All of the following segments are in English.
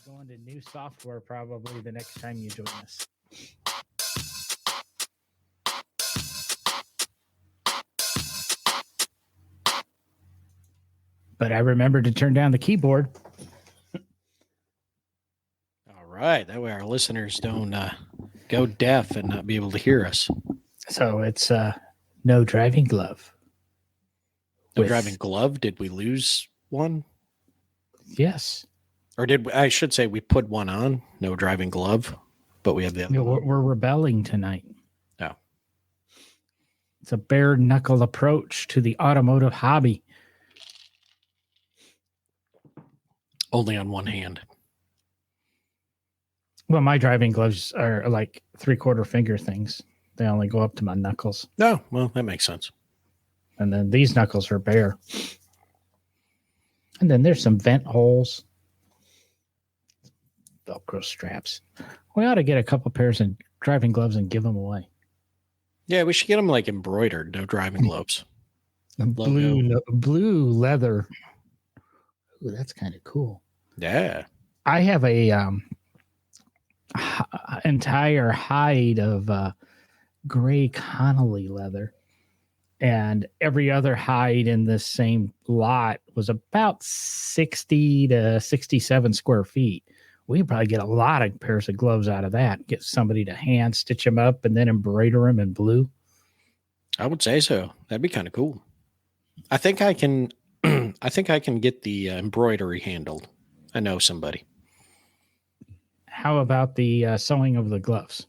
Going to new software probably the next time you join us. But I remembered to turn down the keyboard. All right. That way our listeners don't go deaf and not be able to hear us. So it's no driving glove. No driving glove? Did we lose one? Yes. Or I should say we put one on, no driving glove, but we have the other one. We're rebelling tonight. Oh. It's a bare knuckle approach to the automotive hobby. Only on one hand. Well, my driving gloves are like 3/4 finger things. They only go up to my knuckles. No, well, that makes sense. And then these knuckles are bare. And then there's some vent holes. Velcro straps. We ought to get a couple pairs of driving gloves and give them away. Yeah, we should get them like embroidered, no driving gloves. Blue leather. Ooh, that's kind of cool. Yeah. I have a entire hide of gray Connolly leather, and every other hide in this same lot was about 60 to 67 square feet. We could probably get a lot of pairs of gloves out of that. Get somebody to hand stitch them up and then embroider them in blue. I would say so. That'd be kind of cool. I think I can. I think I can get the embroidery handled. I know somebody. How about the sewing of the gloves?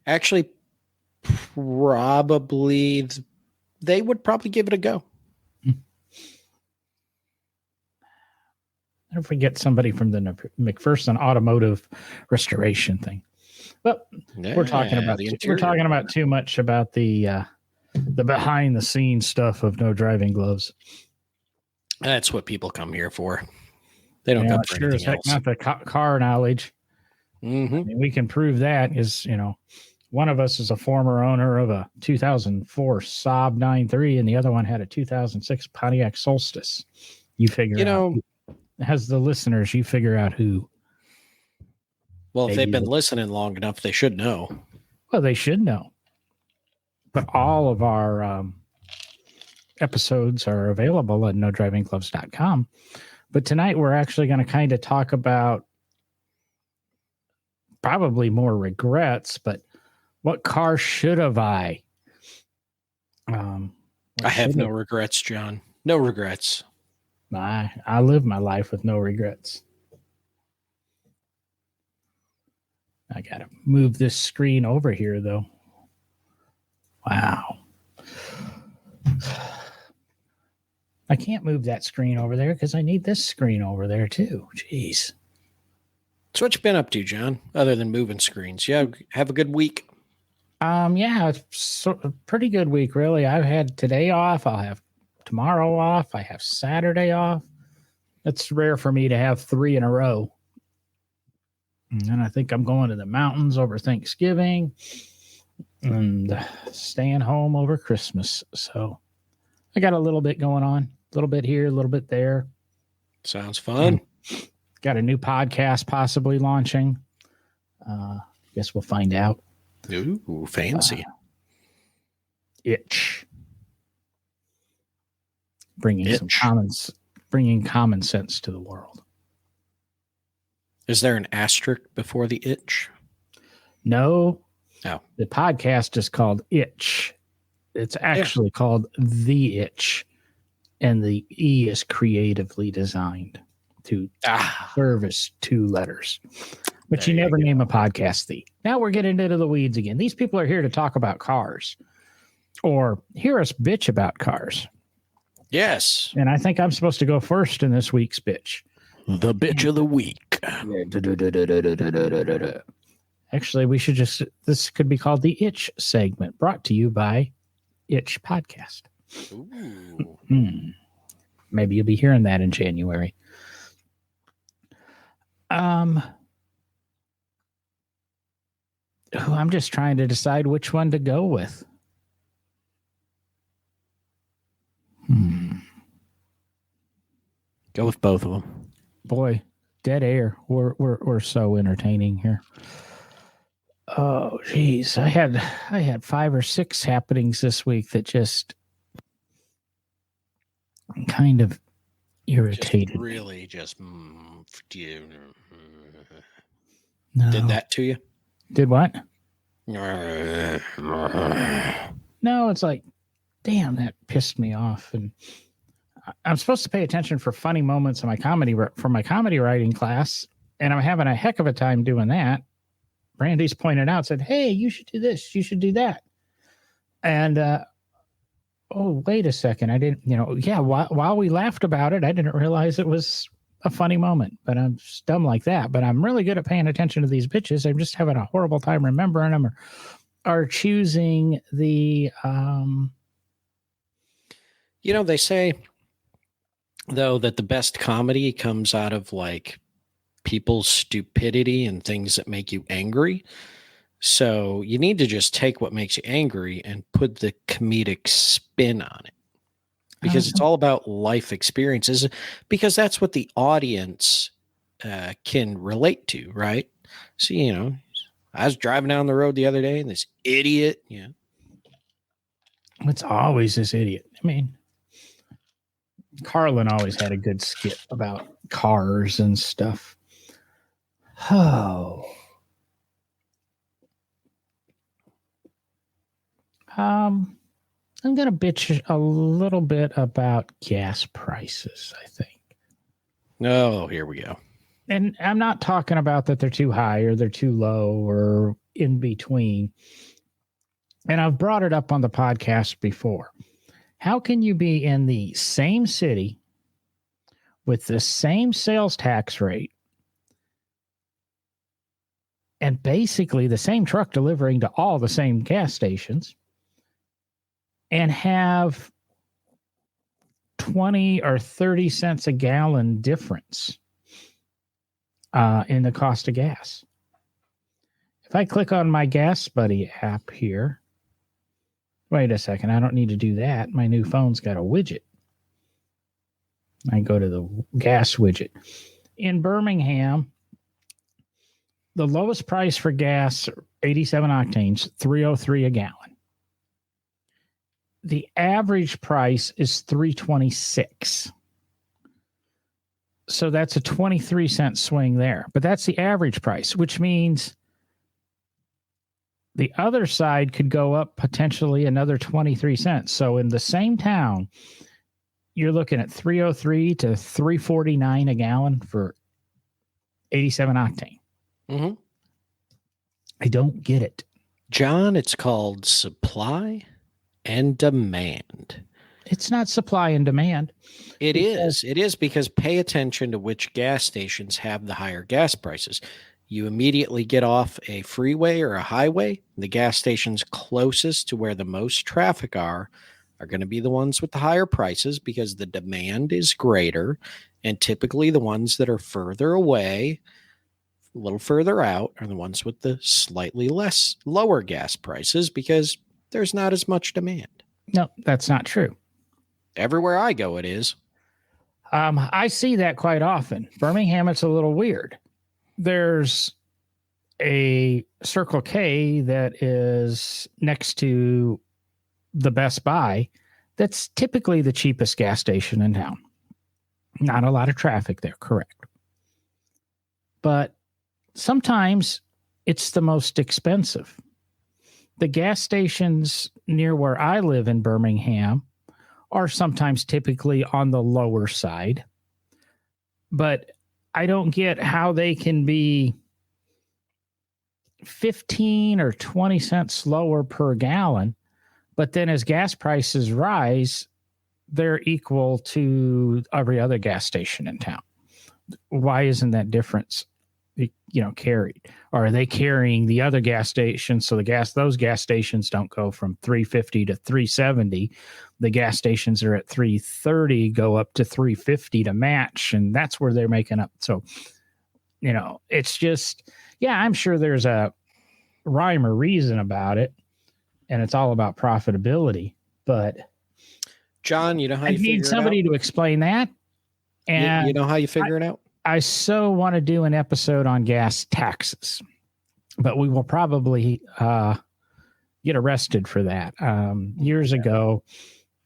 Actually, probably they would probably give it a go. I don't forget somebody from the McPherson Automotive Restoration thing. But we're talking about too much about the behind the scenes stuff of no driving gloves. That's what people come here for. They don't come for anything else. Not the car knowledge. Mm-hmm. I mean, we can prove that is, one of us is a former owner of a 2004 Saab 9.3 and the other one had a 2006 Pontiac Solstice. You figure out. As the listeners, you figure out who. Well, if they've been listening long enough, they should know. Well, they should know. But all of our episodes are available at nodrivinggloves.com. But tonight we're actually going to kind of talk about probably more regrets, but what car should have I? I have no regrets, John. No regrets. I live my life with no regrets. I got to move this screen over here, though. Wow. I can't move that screen over there because I need this screen over there, too. Jeez. So what you been up to, John, other than moving screens? Yeah, have a good week. Yeah, it's a pretty good week, really. I've had today off. I'll have tomorrow off. I have Saturday off. It's rare for me to have 3 in a row. And I think I'm going to the mountains over Thanksgiving and staying home over Christmas. So I got a little bit going on, a little bit here, a little bit there. Sounds fun. Got a new podcast possibly launching. Guess we'll find out. Ooh, fancy. Itch. Bringing common sense to the world. Is there an asterisk before the itch? No. Oh. The podcast is called Itch. It's actually called The Itch. And the E is creatively designed to service 2 letters. But you never name a podcast The. Now we're getting into the weeds again. These people are here to talk about cars or hear us bitch about cars. Yes. And I think I'm supposed to go first in this week's bitch. The bitch of the week. Actually, this could be called the Itch segment, brought to you by Itch Podcast. Ooh. Maybe you'll be hearing that in January. I'm just trying to decide which one to go with. Go with both of them. Boy, dead air. We're so entertaining here. Oh, geez. I had 5 or 6 happenings this week that just kind of irritated me. Really just No. did that to you? Did what? No, No, it's like, damn, that pissed me off. And I'm supposed to pay attention for funny moments in my comedy writing class, and I'm having a heck of a time doing that. Brandy's pointed out, said, "Hey, you should do this, you should do that," and oh, wait a second, I didn't, while we laughed about it, I didn't realize it was a funny moment. But I'm dumb like that. But I'm really good at paying attention to these bitches. I'm just having a horrible time remembering them or choosing the. they say though that the best comedy comes out of like people's stupidity and things that make you angry. So you need to just take what makes you angry and put the comedic spin on it, because it's all about life experiences, because that's what the audience can relate to, right? So, I was driving down the road the other day and this idiot, It's always this idiot. I mean, Carlin always had a good skit about cars and stuff. Oh. I'm going to bitch a little bit about gas prices, I think. Oh, here we go. And I'm not talking about that they're too high or they're too low or in between. And I've brought it up on the podcast before. How can you be in the same city with the same sales tax rate and basically the same truck delivering to all the same gas stations and have 20 or 30 cents a gallon difference in the cost of gas? If I click on my Gas Buddy app here, wait a second, I don't need to do that. My new phone's got a widget. I go to the gas widget. In Birmingham, the lowest price for gas, 87 octanes, $3.03 a gallon. The average price is $3.26. So that's a 23-cent swing there. But that's the average price, which means the other side could go up potentially another 23 cents. So in the same town, you're looking at $3.03 to $3.49 a gallon for 87 octane. Mm-hmm. I don't get it. John, it's called supply and demand. It's not supply and demand. It is because pay attention to which gas stations have the higher gas prices. You immediately get off a freeway or a highway. The gas stations closest to where the most traffic are going to be the ones with the higher prices because the demand is greater. And typically the ones that are further away, a little further out, are the ones with the slightly lower gas prices because there's not as much demand. No, that's not true. Everywhere I go, it is. I see that quite often. Birmingham, it's a little weird. There's a Circle K that is next to the Best Buy. That's typically the cheapest gas station in town. Not a lot of traffic there, correct. But sometimes it's the most expensive. The gas stations near where I live in Birmingham are sometimes typically on the lower side. But I don't get how they can be 15 or 20 cents lower per gallon, but then as gas prices rise, they're equal to every other gas station in town. Why isn't that difference, carried? Or are they carrying the other gas stations? So those gas stations don't go from $3.50 to $3.70. The gas stations are at $3.30, go up to $3.50 to match, and that's where they're making up. So, it's just, I'm sure there's a rhyme or reason about it, and it's all about profitability. But John, you know how I you need figure somebody it out? to explain that. And you know how you figure it out? I so want to do an episode on gas taxes, but we will probably get arrested for that. Years ago,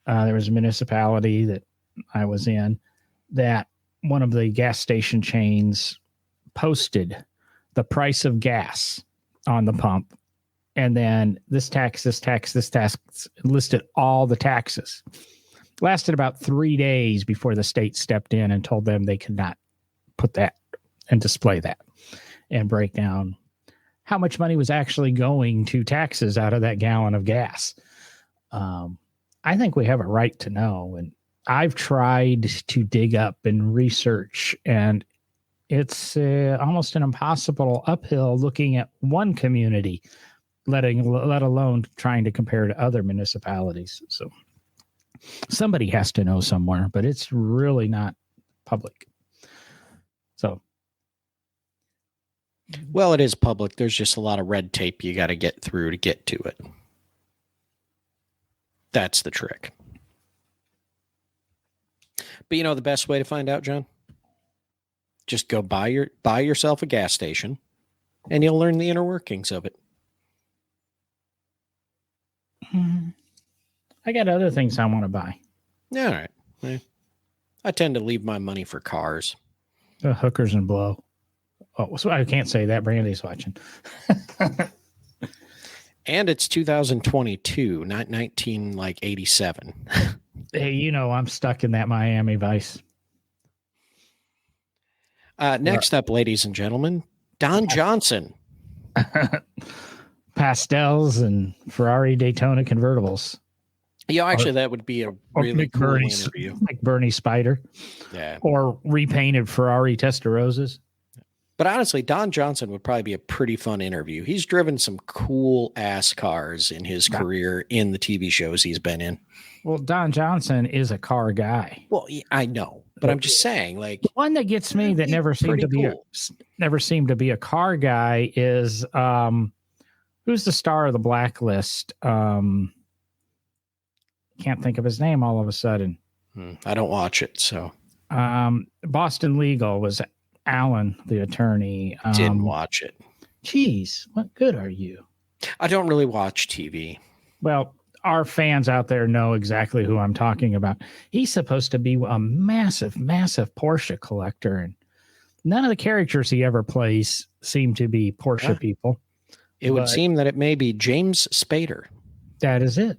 there was a municipality that I was in that one of the gas station chains posted the price of gas on the pump, and then this tax, listed all the taxes. Lasted about 3 days before the state stepped in and told them they could not put that and display that and break down how much money was actually going to taxes out of that gallon of gas. I think we have a right to know. And I've tried to dig up and research, and it's almost an impossible uphill looking at one community, let alone trying to compare to other municipalities. So somebody has to know somewhere, but it's really not public. So, well, it is public. There's just a lot of red tape you got to get through to get to it. That's the trick. But the best way to find out, John? Just go buy yourself a gas station, and you'll learn the inner workings of it. I got other things I want to buy. All right. I tend to leave my money for cars. Hookers and blow. Oh, so I can't say that. Brandy's watching. And it's 2022, not 1987. Hey, I'm stuck in that Miami Vice. Next up, ladies and gentlemen, Don Johnson. Pastels and Ferrari Daytona convertibles. Yeah, actually, that would be a really cool interview. Like Bernie Spider. Yeah. Or repainted Ferrari Testarossas. But honestly, Don Johnson would probably be a pretty fun interview. He's driven some cool ass cars in his career in the TV shows he's been in. Well, Don Johnson is a car guy. Well, I know, but I'm just saying, like, the one that gets me that never seemed to be a car guy is who's the star of The Blacklist? Can't think of his name all of a sudden. I don't watch it, so. Boston Legal was Alan, the attorney. Didn't watch it. Geez, what good are you? I don't really watch TV. Well, our fans out there know exactly who I'm talking about. He's supposed to be a massive, massive Porsche collector, and none of the characters he ever plays seem to be Porsche people. It would seem that it may be James Spader. That is it.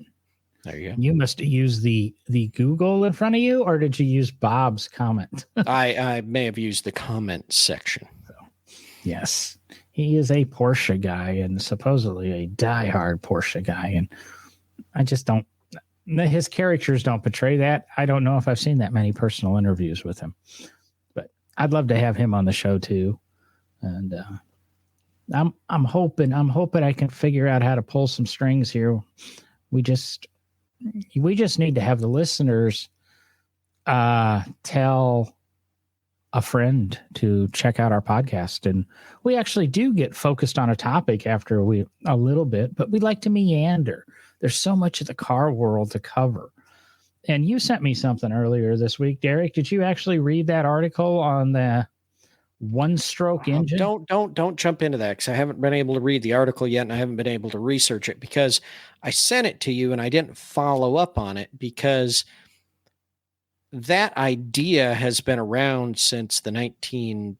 There you go. You must use the Google in front of you, or did you use Bob's comment? I may have used the comment section. So, yes, he is a Porsche guy and supposedly a diehard Porsche guy. And I just don't, his characters don't portray that. I don't know if I've seen that many personal interviews with him, but I'd love to have him on the show too. And I'm hoping I can figure out how to pull some strings here. We just need to have the listeners tell a friend to check out our podcast. And we actually do get focused on a topic after a little bit, but we like to meander. There's so much of the car world to cover. And you sent me something earlier this week, Derek. Did you actually read that article on the one-stroke engine? Don't jump into that, because I haven't been able to read the article yet, and I haven't been able to research it, because I sent it to you and I didn't follow up on it, because that idea has been around since the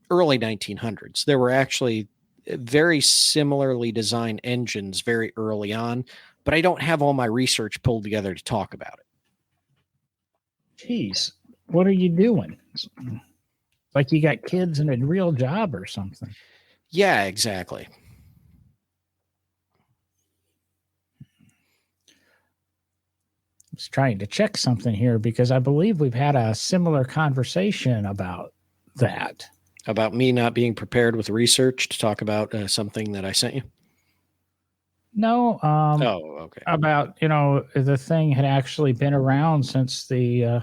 early 1900s. There were actually very similarly designed engines very early on, but I don't have all my research pulled together to talk about it. Jeez, what are you doing? Like you got kids and a real job or something. Yeah, exactly. I was trying to check something here because I believe we've had a similar conversation about that. About me not being prepared with research to talk about something that I sent you? No. Okay. About, the thing had actually been around since the...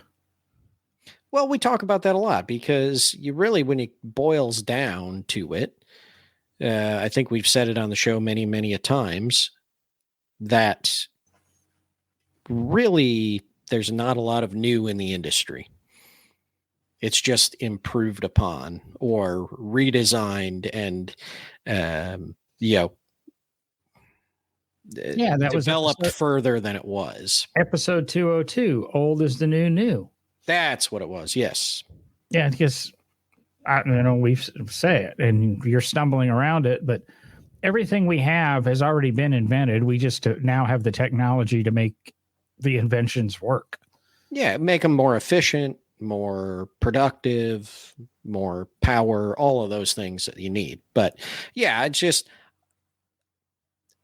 Well, we talk about that a lot, because you really, when it boils down to it, I think we've said it on the show many, many a times, that really there's not a lot of new in the industry. It's just improved upon or redesigned and, you know, Yeah, that was developed further than it was. episode 202. Old is the new. That's what it was. Yes. Yeah, because we say it, and you're stumbling around it, but everything we have has already been invented. We just now have the technology to make the inventions work. Yeah, make them more efficient, more productive, more power, all of those things that you need. But yeah, it's just,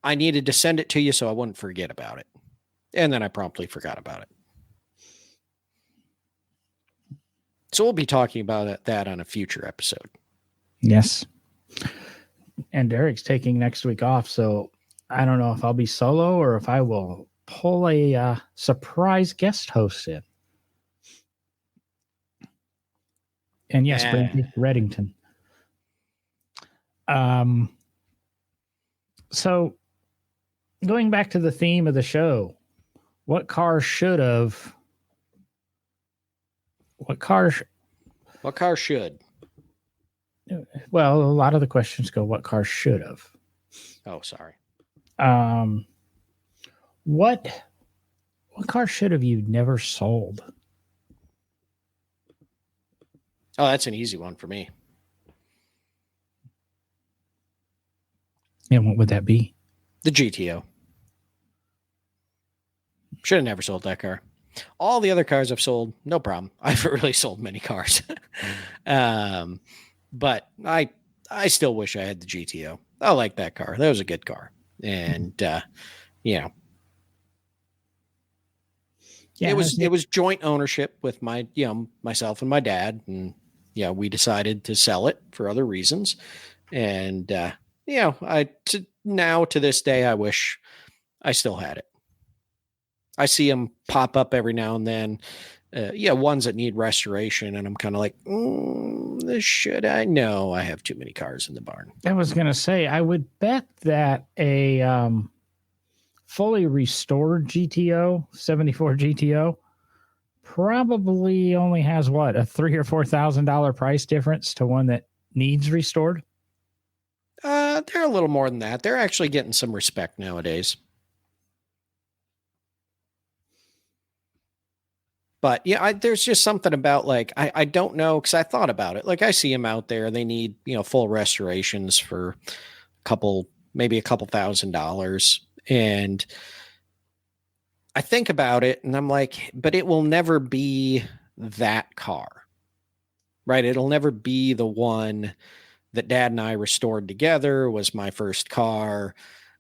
I needed to send it to you so I wouldn't forget about it. And then I promptly forgot about it. So we'll be talking about that on a future episode. Yes. And Derek's taking next week off, so I don't know if I'll be solo or if I will pull a surprise guest host in. And yes, Brandy Reddington. So going back to the theme of the show, what car should? Well, a lot of the questions go, what car should have? Oh, sorry. What car should have you never sold? Oh, that's an easy one for me. And what would that be? The GTO. Should have never sold that car. All the other cars I've sold, no problem. I've really sold many cars. But I still wish I had the GTO. I like that car. That was a good car. And, you know, yeah, it was joint ownership with myself and my dad. And, we decided to sell it for other reasons. And, now to this day, I wish I still had it. I see them pop up every now and then. Ones that need restoration, and I'm kind of like, should I? No, I have too many cars in the barn. I was going to say, I would bet that a fully restored GTO, 74 GTO, probably only has what, a $3,000 or $4,000 price difference to one that needs restored. They're a little more than that. They're actually getting some respect nowadays. But yeah, there's just something about like, I don't know, because I thought about it. Like I see them out there, they need, full restorations for maybe a couple $1,000. And I think about it and I'm like, but it will never be that car, right? It'll never be the one that Dad and I restored together, was my first car,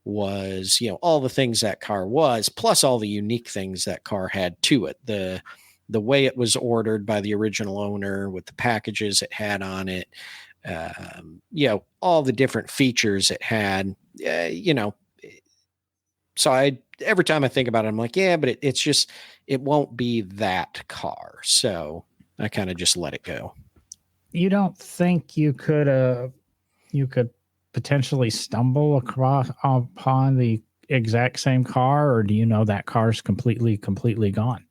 was, all the things that car was, plus all the unique things that car had to it. The way it was ordered by the original owner with the packages it had on it, all the different features it had, So every time I think about it, I'm like, yeah, but it's just, it won't be that car. So I kind of just let it go. You don't think you could potentially stumble upon the exact same car, or do you know that car's completely gone?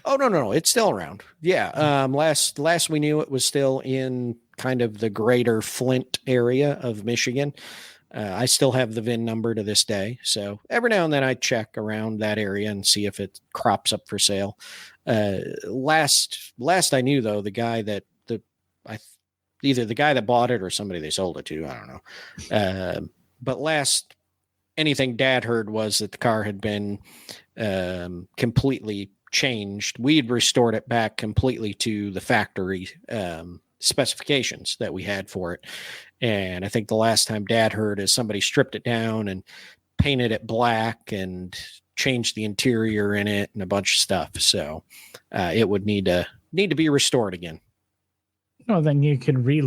Oh, no. It's still around. Yeah. Last we knew, it was still in kind of the greater Flint area of Michigan. I still have the VIN number to this day. So every now and then I check around that area and see if it crops up for sale. Last I knew though, the guy that either the guy that bought it or somebody they sold it to, I don't know. But last anything Dad heard was that the car had been completely changed. We'd restored it back completely to the factory specifications that we had for it. And I think the last time Dad heard is somebody stripped it down and painted it black and changed the interior in it and a bunch of stuff. So it would need to be restored again. No, then you could be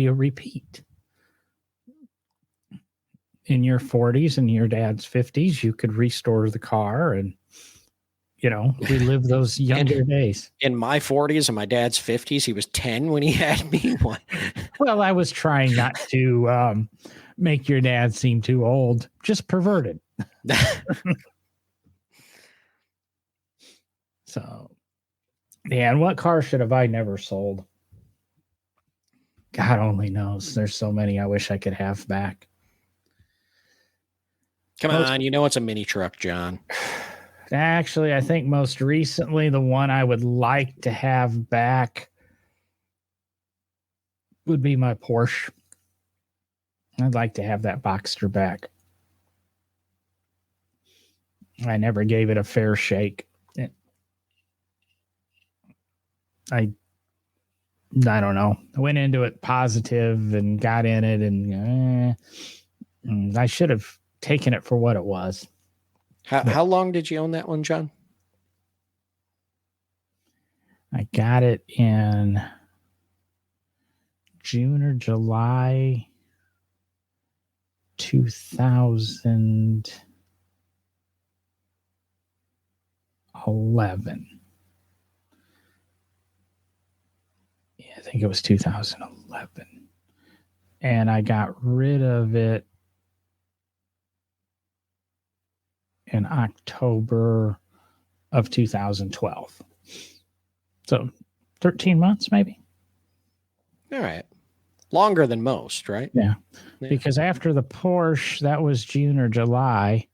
a repeat. In your 40s and your dad's 50s, you could restore the car and, relive those younger days. In my 40s and my dad's 50s, he was 10 when he had me. Well, I was trying not to make your dad seem too old, just perverted. So, Yeah, and what car should have I never sold? God only knows. There's so many I wish I could have back. Come on, you know it's a mini truck, John. Actually, I think most recently the one I would like to have back would be my Porsche. I'd like to have that Boxster back. I never gave it a fair shake. I don't know. I went into it positive and got in it, and I should have taken it for what it was. How long did you own that one, John? I got it in June or July 2011. Yeah, I think it was 2011. And I got rid of it in October of 2012. So 13 months, maybe. All right. Longer than most, right? Yeah. Because after the Porsche, that was June or July.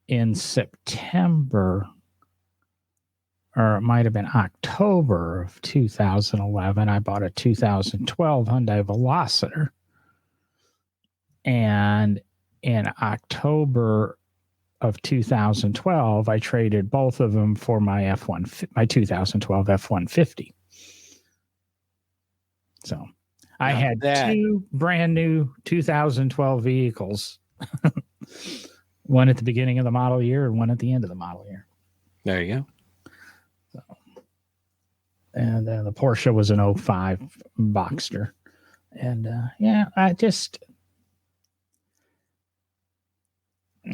In September, or it might have been October of 2011, I bought a 2012 Hyundai Velociter. And in October of 2012, I traded both of them for my my 2012 F-150. So I had two brand new 2012 vehicles, one at the beginning of the model year and one at the end of the model year. There you go. So, and the Porsche was an 05 Boxster. And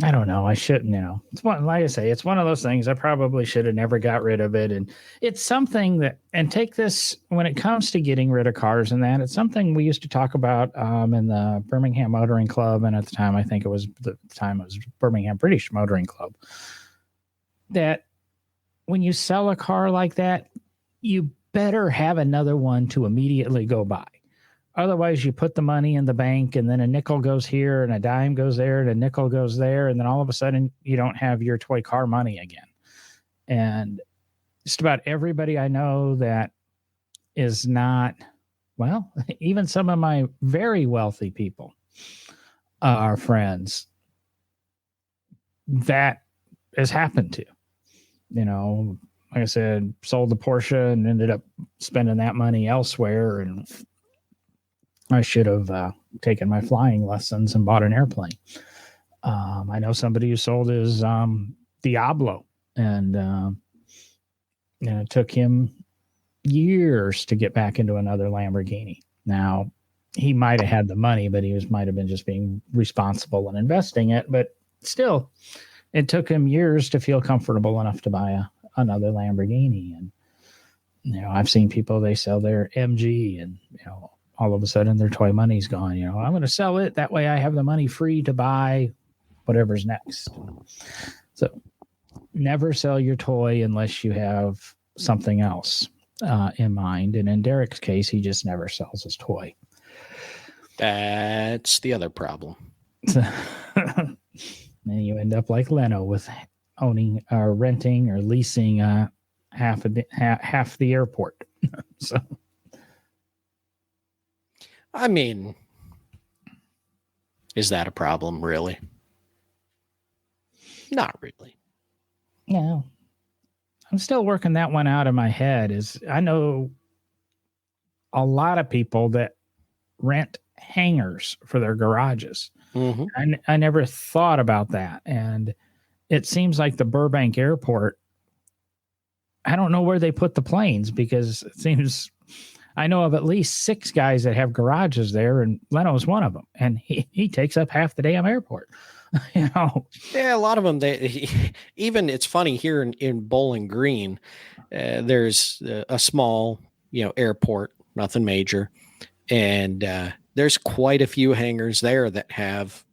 I don't know. I shouldn't, it's like I say, it's one of those things. I probably should have never got rid of it. And it's something that, and take this when it comes to getting rid of cars and that, it's something we used to talk about in the Birmingham Motoring Club. And at the time, I think it was Birmingham British Motoring Club, that when you sell a car like that, you better have another one to immediately go buy. Otherwise, you put the money in the bank and then a nickel goes here and a dime goes there and a nickel goes there. And then all of a sudden you don't have your toy car money again. And just about everybody I know that is not, well, even some of my very wealthy people are friends that has happened to, like I said, sold the Porsche and ended up spending that money elsewhere. And I should have taken my flying lessons and bought an airplane. I know somebody who sold his Diablo, and it took him years to get back into another Lamborghini. Now, he might have had the money, but he might have been just being responsible and investing it. But still, it took him years to feel comfortable enough to buy another Lamborghini. And I've seen people, they sell their MG, and all of a sudden their toy money's gone. I'm going to sell it. That way I have the money free to buy whatever's next. So never sell your toy unless you have something else in mind. And in Derek's case, he just never sells his toy. That's the other problem. Then you end up like Leno with owning or renting or leasing half the airport. So. I mean, is that a problem, really? Not really. Yeah. I'm still working that one out in my head. I know a lot of people that rent hangars for their garages. Mm-hmm. I never thought about that. And it seems like the Burbank airport, I don't know where they put the planes, because it seems I know of at least 6 guys that have garages there, and Leno's one of them. And he takes up half the damn airport. Yeah, a lot of them. Even it's funny here in Bowling Green, there's a small, airport, nothing major, and there's quite a few hangars there that have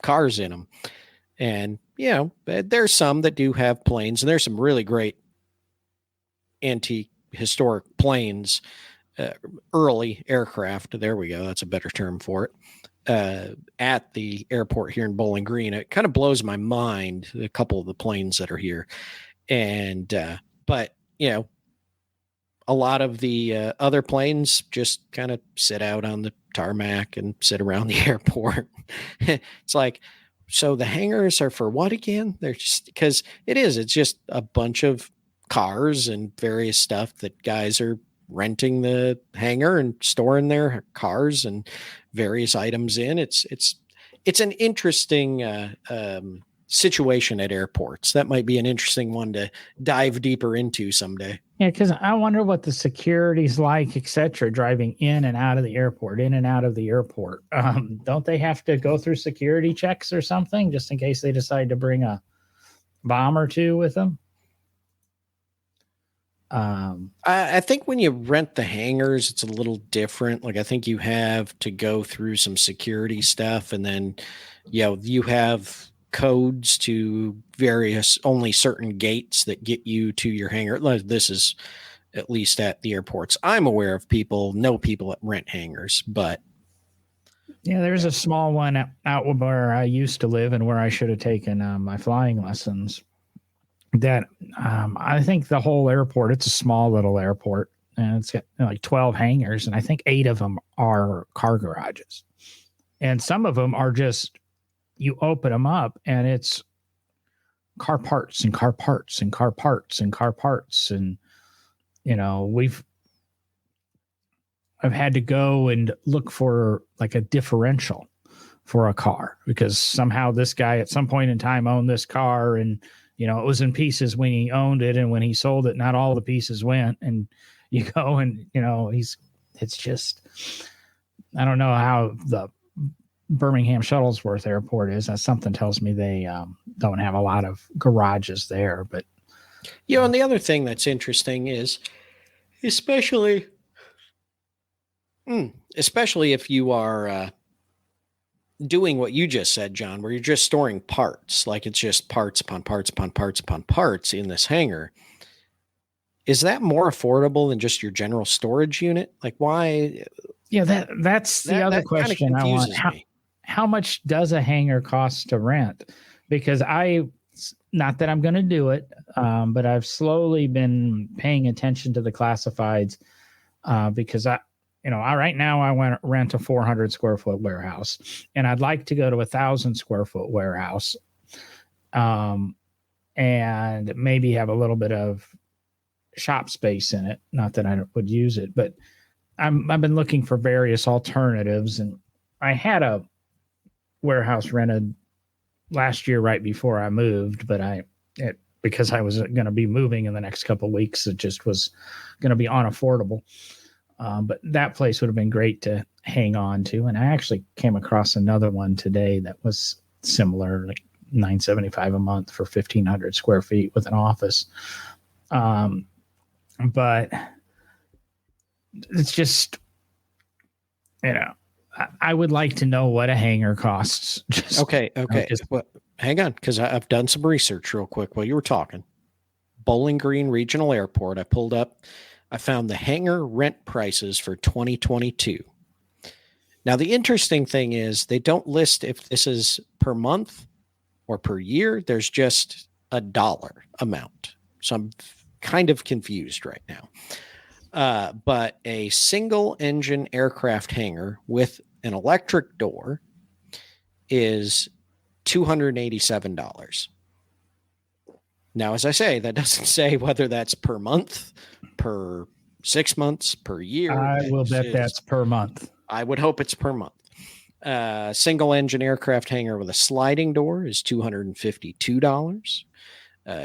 cars in them. And there's some that do have planes, and there's some really great antique historic planes, early aircraft. There we go. That's a better term for it. At the airport here in Bowling Green. It kind of blows my mind, a couple of the planes that are here. And, but, you know, a lot of the other planes just kind of sit out on the tarmac and sit around the airport. It's like, so the hangars are for what again? They're just because it's just a bunch of cars and various stuff that guys are renting the hangar and storing their cars and various items in. It's an interesting situation at airports. That might be an interesting one to dive deeper into someday. Yeah, because I wonder what the security's like, etc., driving in and out of the airport, in and out of the airport. Don't they have to go through security checks or something just in case they decide to bring a bomb or two with them? I think when you rent the hangars, it's a little different. Like I think you have to go through some security stuff, and then you have codes to various only certain gates that get you to your hangar. This is at least at the airports I'm aware of. People that rent hangars, but yeah, there's a small one out where I used to live and where I should have taken my flying lessons. That I think the whole airport, it's a small little airport, and it's got like 12 hangars, and I think 8 of them are car garages, and some of them are just, you open them up and it's car parts and car parts and car parts and car parts. And, you know, I've had to go and look for like a differential for a car because somehow this guy at some point in time owned this car, and, you know, it was in pieces when he owned it. And when he sold it, not all the pieces went. And you go and, you know, it's just, I don't know how the Birmingham Shuttlesworth Airport is. Something tells me they don't have a lot of garages there. But and the other thing that's interesting is, especially if you are doing what you just said, John, where you're just storing parts, like it's just parts upon parts upon parts upon parts in this hangar. Is that more affordable than just your general storage unit? Like why? Yeah, that's the other question I want. How much does a hangar cost to rent? Because not that I'm going to do it, but I've slowly been paying attention to the classifieds because right now I want to rent a 400 square foot warehouse, and I'd like to go to 1,000 square foot warehouse, and maybe have a little bit of shop space in it. Not that I would use it, but I've been looking for various alternatives, and I had a warehouse rented last year right before I moved, but because I was going to be moving in the next couple of weeks, it just was going to be unaffordable. But that place would have been great to hang on to. And I actually came across another one today that was similar, like $975 a month for 1,500 square feet with an office. But it's just, I would like to know what a hangar costs. Okay. Well, hang on, because I've done some research real quick while you were talking. Bowling Green Regional Airport. I found the hangar rent prices for 2022. Now, the interesting thing is they don't list if this is per month or per year. There's just a dollar amount. So I'm kind of confused right now. But a single engine aircraft hangar with an electric door is $287. Now, as I say, that doesn't say whether that's per month, per 6 months, per year. I will bet that's per month. I would hope it's per month. Single engine aircraft hangar with a sliding door is $252.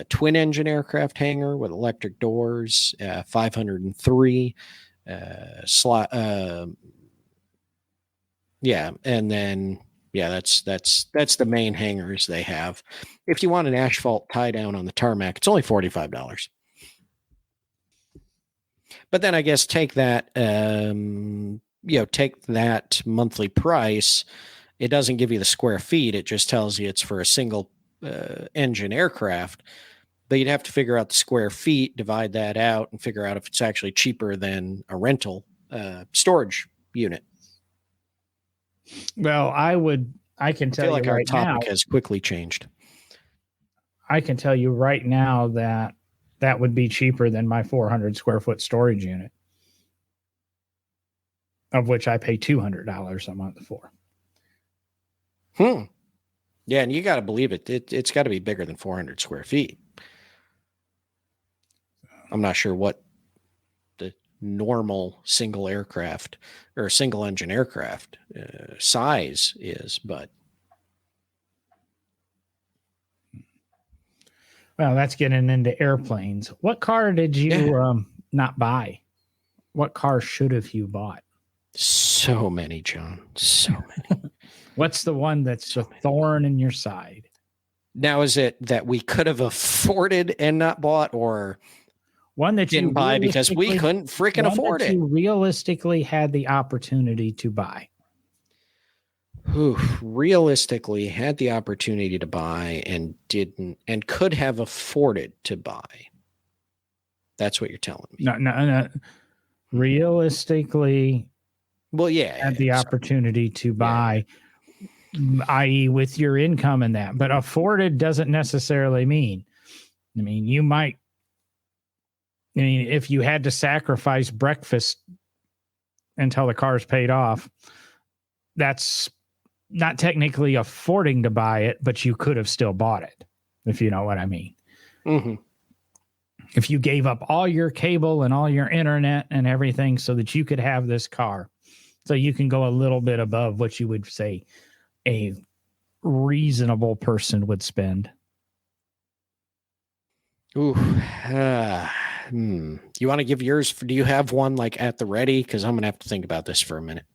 Twin engine aircraft hangar with electric doors, $503. And then that's the main hangars they have. If you want an asphalt tie down on the tarmac, it's only $45. But then I guess take that monthly price. It doesn't give you the square feet. It just tells you it's for a single engine aircraft. But you'd have to figure out the square feet, divide that out, and figure out if it's actually cheaper than a rental storage unit. Well, I can tell I feel you like our right now, topic has quickly changed. I can tell you right now that that would be cheaper than my 400 square foot storage unit, of which I pay $200 a month for. Yeah, and you got to believe it. It's got to be bigger than 400 square feet. I'm not sure what the normal single aircraft or single engine aircraft size is, but. Well, that's getting into airplanes. What car did you not buy? What car should have you bought? So many, John. So many. What's the one that's the thorn in your side? Now, is it that we could have afforded and not bought, or one that didn't you buy because we couldn't freaking afford it? You realistically had the opportunity to buy. Who realistically had the opportunity to buy and didn't, and could have afforded to buy. That's what you're telling me. No. Realistically, well, yeah, had the opportunity to buy, i.e., with your income and that. But afforded doesn't necessarily mean. I mean, you might. I mean, if you had to sacrifice breakfast until the car's paid off, that's not technically affording to buy it, but you could have still bought it, if you know what I mean. Mm-hmm. If you gave up all your cable and all your internet and everything so that you could have this car, so you can go a little bit above what you would say a reasonable person would spend. Ooh. You want to give yours? Do you have one like at the ready? Because I'm going to have to think about this for a minute.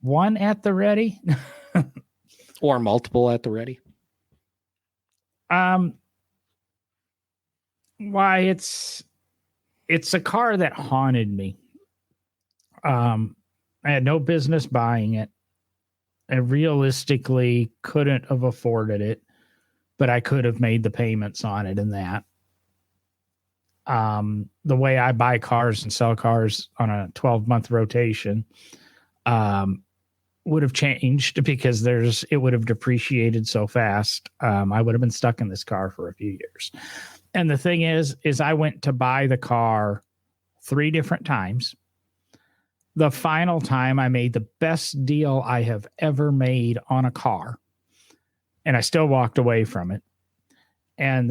One at the ready, or multiple at the ready. Why it's a car that haunted me. I had no business buying it. I realistically couldn't have afforded it, but I could have made the payments on it and that. The way I buy cars and sell cars on a 12-month rotation would have changed because it would have depreciated so fast. I would have been stuck in this car for a few years. And the thing is I went to buy the car 3 different times. The final time I made the best deal I have ever made on a car, and I still walked away from it. And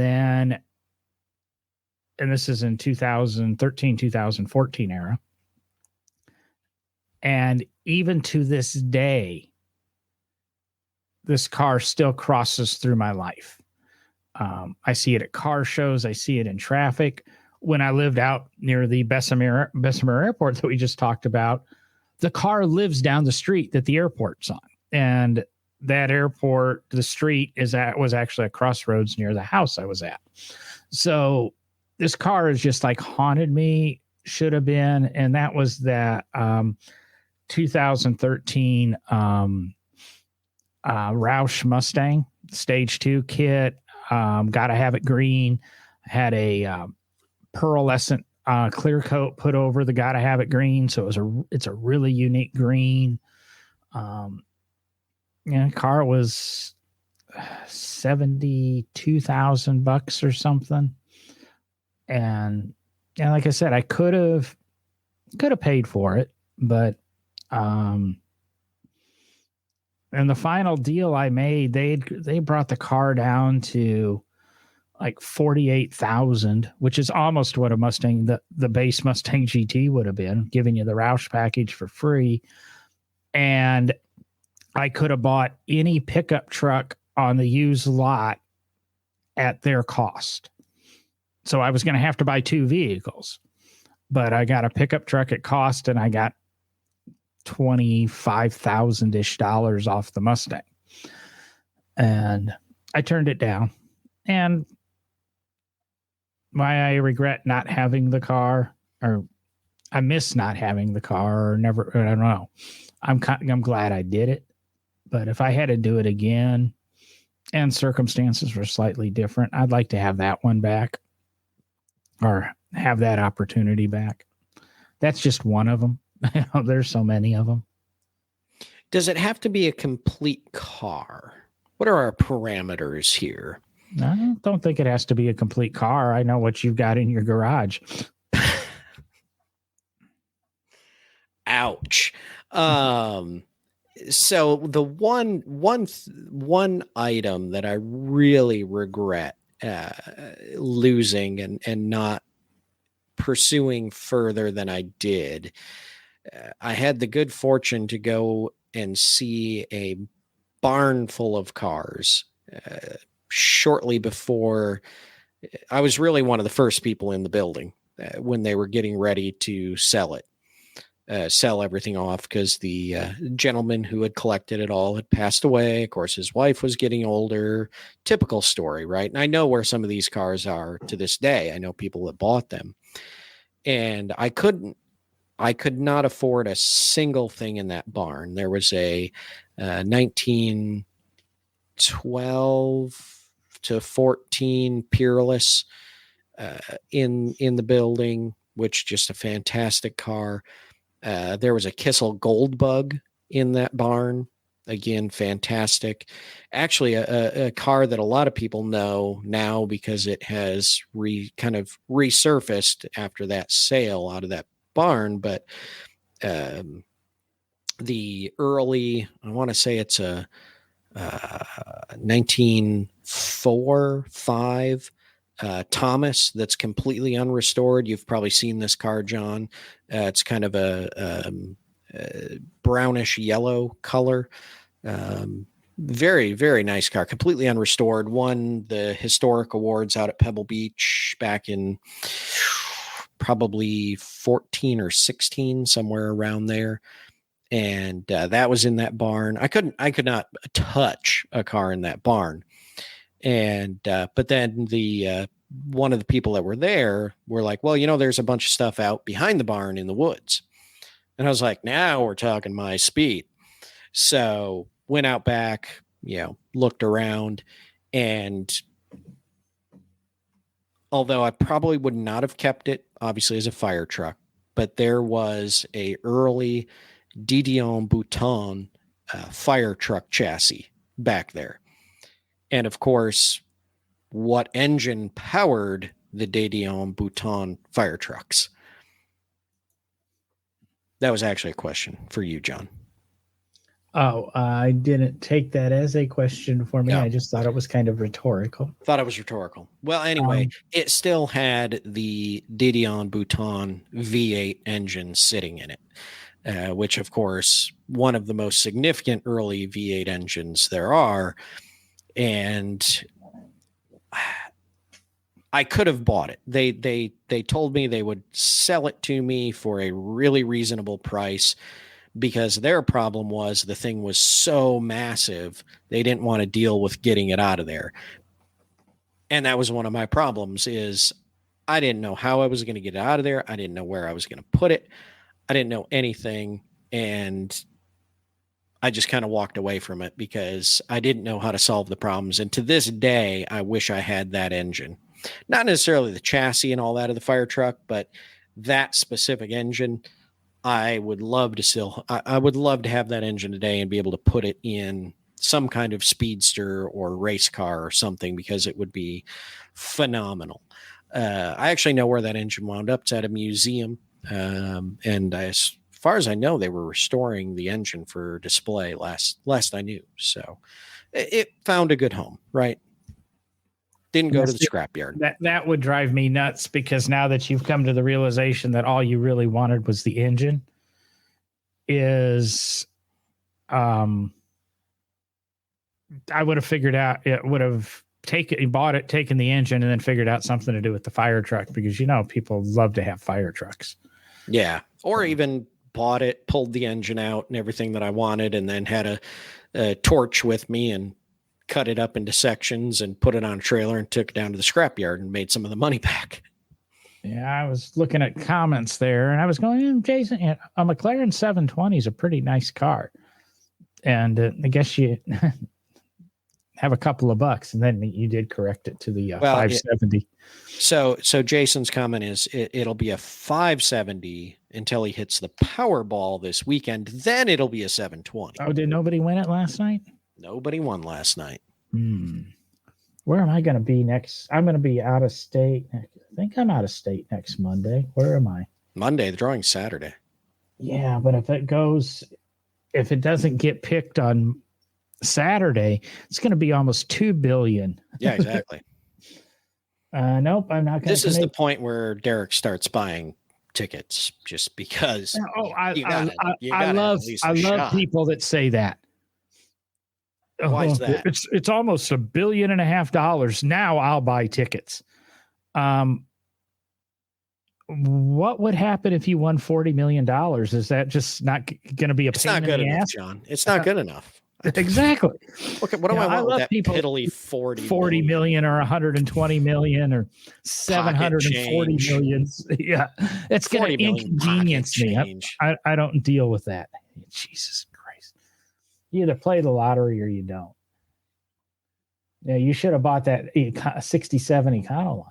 this is in 2013, 2014 era. And even to this day, this car still crosses through my life. I see it at car shows. I see it in traffic. When I lived out near the Bessemer Airport that we just talked about, the car lives down the street that the airport's on. And that airport, the street was actually a crossroads near the house I was at. So this car is just like haunted me, should have been. And that was that 2013 Roush Mustang Stage 2 kit. Gotta have it green. Had a pearlescent clear coat put over the gotta have it green. So it's a really unique green. Car was $72,000 or something. And like I said, I could have paid for it, but and the final deal I made, they brought the car down to like 48,000, which is almost what a Mustang, the base Mustang GT would have been, giving you the Roush package for free. And I could have bought any pickup truck on the used lot at their cost. So I was going to have to buy 2 vehicles, but I got a pickup truck at cost and I got $25,000-ish off the Mustang. And I turned it down. And why I regret not having the car, or I miss not having the car, or never, I don't know. I'm glad I did it. But if I had to do it again, and circumstances were slightly different. I'd like to have that one back or have that opportunity back. That's just one of them. There's so many of them. Does it have to be a complete car? What are our parameters here? I don't think it has to be a complete car. I know what you've got in your garage. Ouch. So the one item that I really regret losing and not pursuing further than I did, I had the good fortune to go and see a barn full of cars shortly before. I was really one of the first people in the building when they were getting ready to sell it. Sell everything off because the gentleman who had collected it all had passed away. Of course, his wife was getting older. Typical story, right? And I know where some of these cars are to this day. I know people that bought them. And I could not afford a single thing in that barn. There was a 1912 to 14 Peerless in the building, which just a fantastic car. There was a Kissel Gold Bug in that barn. Again, fantastic. Actually, a car that a lot of people know now because it has kind of resurfaced after that sale out of that barn. But the early, I want to say it's a 1904-5 Thomas that's completely unrestored. You've probably seen this car, John. It's kind of a brownish yellow color. Very, very nice car, completely unrestored. Won the historic awards out at Pebble Beach back in probably 14 or 16, somewhere around there. And that was in that barn. I could not touch a car in that barn. And but then the one of the people that were there were like, well, there's a bunch of stuff out behind the barn in the woods. And I was like, now we're talking my speed. So went out back, looked around, and although I probably would not have kept it, obviously, as a fire truck, but there was a early Didion Bouton fire truck chassis back there. And of course, what engine powered the Didion Bouton fire trucks? That was actually a question for you, John. Oh, I didn't take that as a question for me. No. I just thought it was kind of rhetorical. Thought it was rhetorical. Well, anyway, it still had the Didion Bouton V8 engine sitting in it, which, of course, one of the most significant early V8 engines there are. And I could have bought it. They told me they would sell it to me for a really reasonable price because their problem was the thing was so massive, they didn't want to deal with getting it out of there. And that was one of my problems is I didn't know how I was going to get it out of there. I didn't know where I was going to put it. I didn't know anything. And I just kind of walked away from it because I didn't know how to solve the problems. And to this day, I wish I had that engine. Not necessarily the chassis and all that of the fire truck, but that specific engine, I would love to I would love to have that engine today and be able to put it in some kind of speedster or race car or something because it would be phenomenal. I actually know where that engine wound up. It's at a museum. And as far as I know, they were restoring the engine for display last I knew. So it found a good home, right? Didn't go to the scrapyard. That would drive me nuts because now that you've come to the realization that all you really wanted was the engine I would have figured out it would have bought it, taken the engine, and then figured out something to do with the fire truck because people love to have fire trucks. Yeah. Or even bought it, pulled the engine out and everything that I wanted, and then had a torch with me and cut it up into sections and put it on a trailer and took it down to the scrapyard and made some of the money back. Yeah, I was looking at comments there and I was going, Jason, a McLaren 720 is a pretty nice car. And I guess have a couple of bucks, and then you did correct it to the Well, 570. So Jason's comment is it'll be a 570 until he hits the Powerball this weekend. Then it'll be a 720. Oh, did nobody win it last night? Nobody won last night. Where am I going to be next? I'm going to be out of state. I think I'm out of state next Monday. Where am I? Monday. The drawing's Saturday. Yeah, but if it doesn't get picked on Saturday, it's going to be almost $2 billion. Yeah, exactly. Nope, I'm not going to. This is the point where Derek starts buying tickets just because. I love people that say that. Why is that? It's almost $1.5 billion. Now I'll buy tickets. What would happen if you won $40 million? Is that just not going to be a pain in the ass? It's not good enough, John. It's not good enough. Exactly. Okay, what do I want with that piddly 40 million or 120 million or 740 million? Yeah, it's going to inconvenience me. I don't deal with that. Jesus Christ. You either play the lottery or you don't. Yeah, you should have bought that 67 Econoline.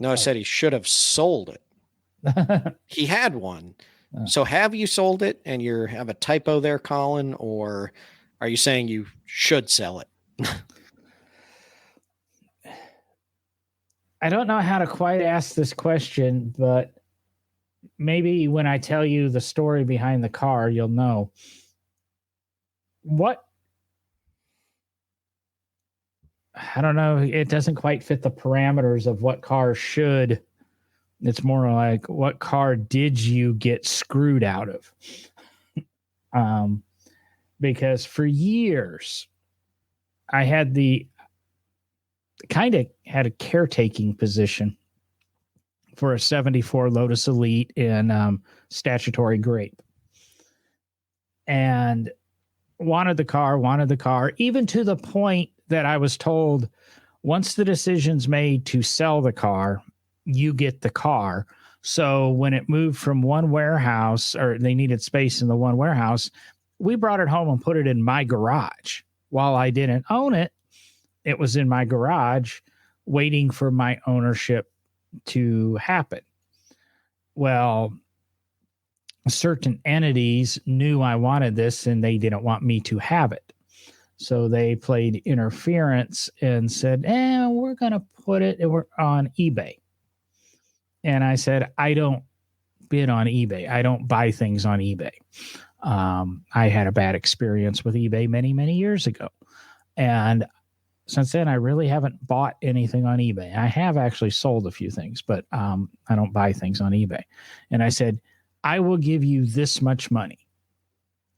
No, I said he should have sold it. He had one. So have you sold it and you have a typo there, Colin, or are you saying you should sell it? I don't know how to quite ask this question, but maybe when I tell you the story behind the car, you'll know. I don't know. It doesn't quite fit the parameters of what car should. It's more like, what car did you get screwed out of? Because for years, I had a caretaking position for a 74 Lotus Elite in statutory grape. And wanted the car, even to the point that I was told, once the decision's made to sell the car, you get the car. So when it moved from one warehouse, or they needed space in the one warehouse, we brought it home and put it in my garage. While I didn't own it, it was in my garage waiting for my ownership to happen. Well, certain entities knew I wanted this and they didn't want me to have it. So they played interference and said, we're going to put it on eBay. And I said, I don't bid on eBay. I don't buy things on eBay. I had a bad experience with eBay many, many years ago. And since then, I really haven't bought anything on eBay. I have actually sold a few things, but I don't buy things on eBay. And I said, I will give you this much money.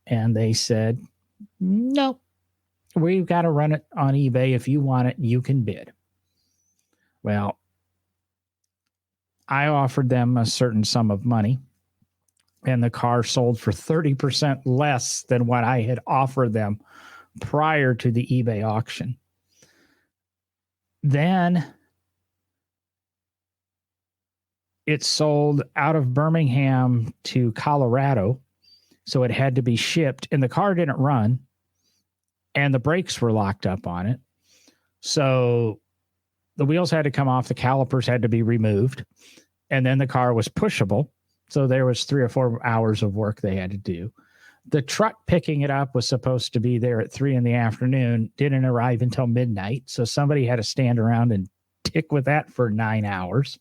And they said, no, we've got to run it on eBay. If you want it, you can bid. Well, I offered them a certain sum of money, and the car sold for 30% less than what I had offered them prior to the eBay auction. Then it sold out of Birmingham to Colorado, so it had to be shipped, and the car didn't run, and the brakes were locked up on it. So the wheels had to come off, the calipers had to be removed, and then the car was pushable. So there was 3 or 4 hours of work they had to do. The truck picking it up was supposed to be there at 3 p.m, didn't arrive until midnight. So somebody had to stand around and tick with that for 9 hours.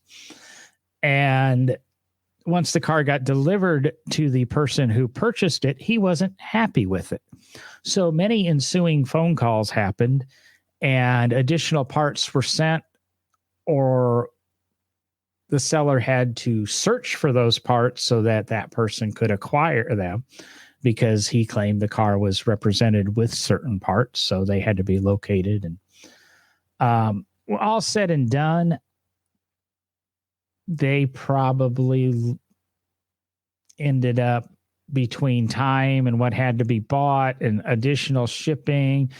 And once the car got delivered to the person who purchased it, he wasn't happy with it. So many ensuing phone calls happened, and additional parts were sent, or the seller had to search for those parts so that that person could acquire them, because he claimed the car was represented with certain parts, so they had to be located. And all said and done, they probably ended up, between time and what had to be bought and additional shipping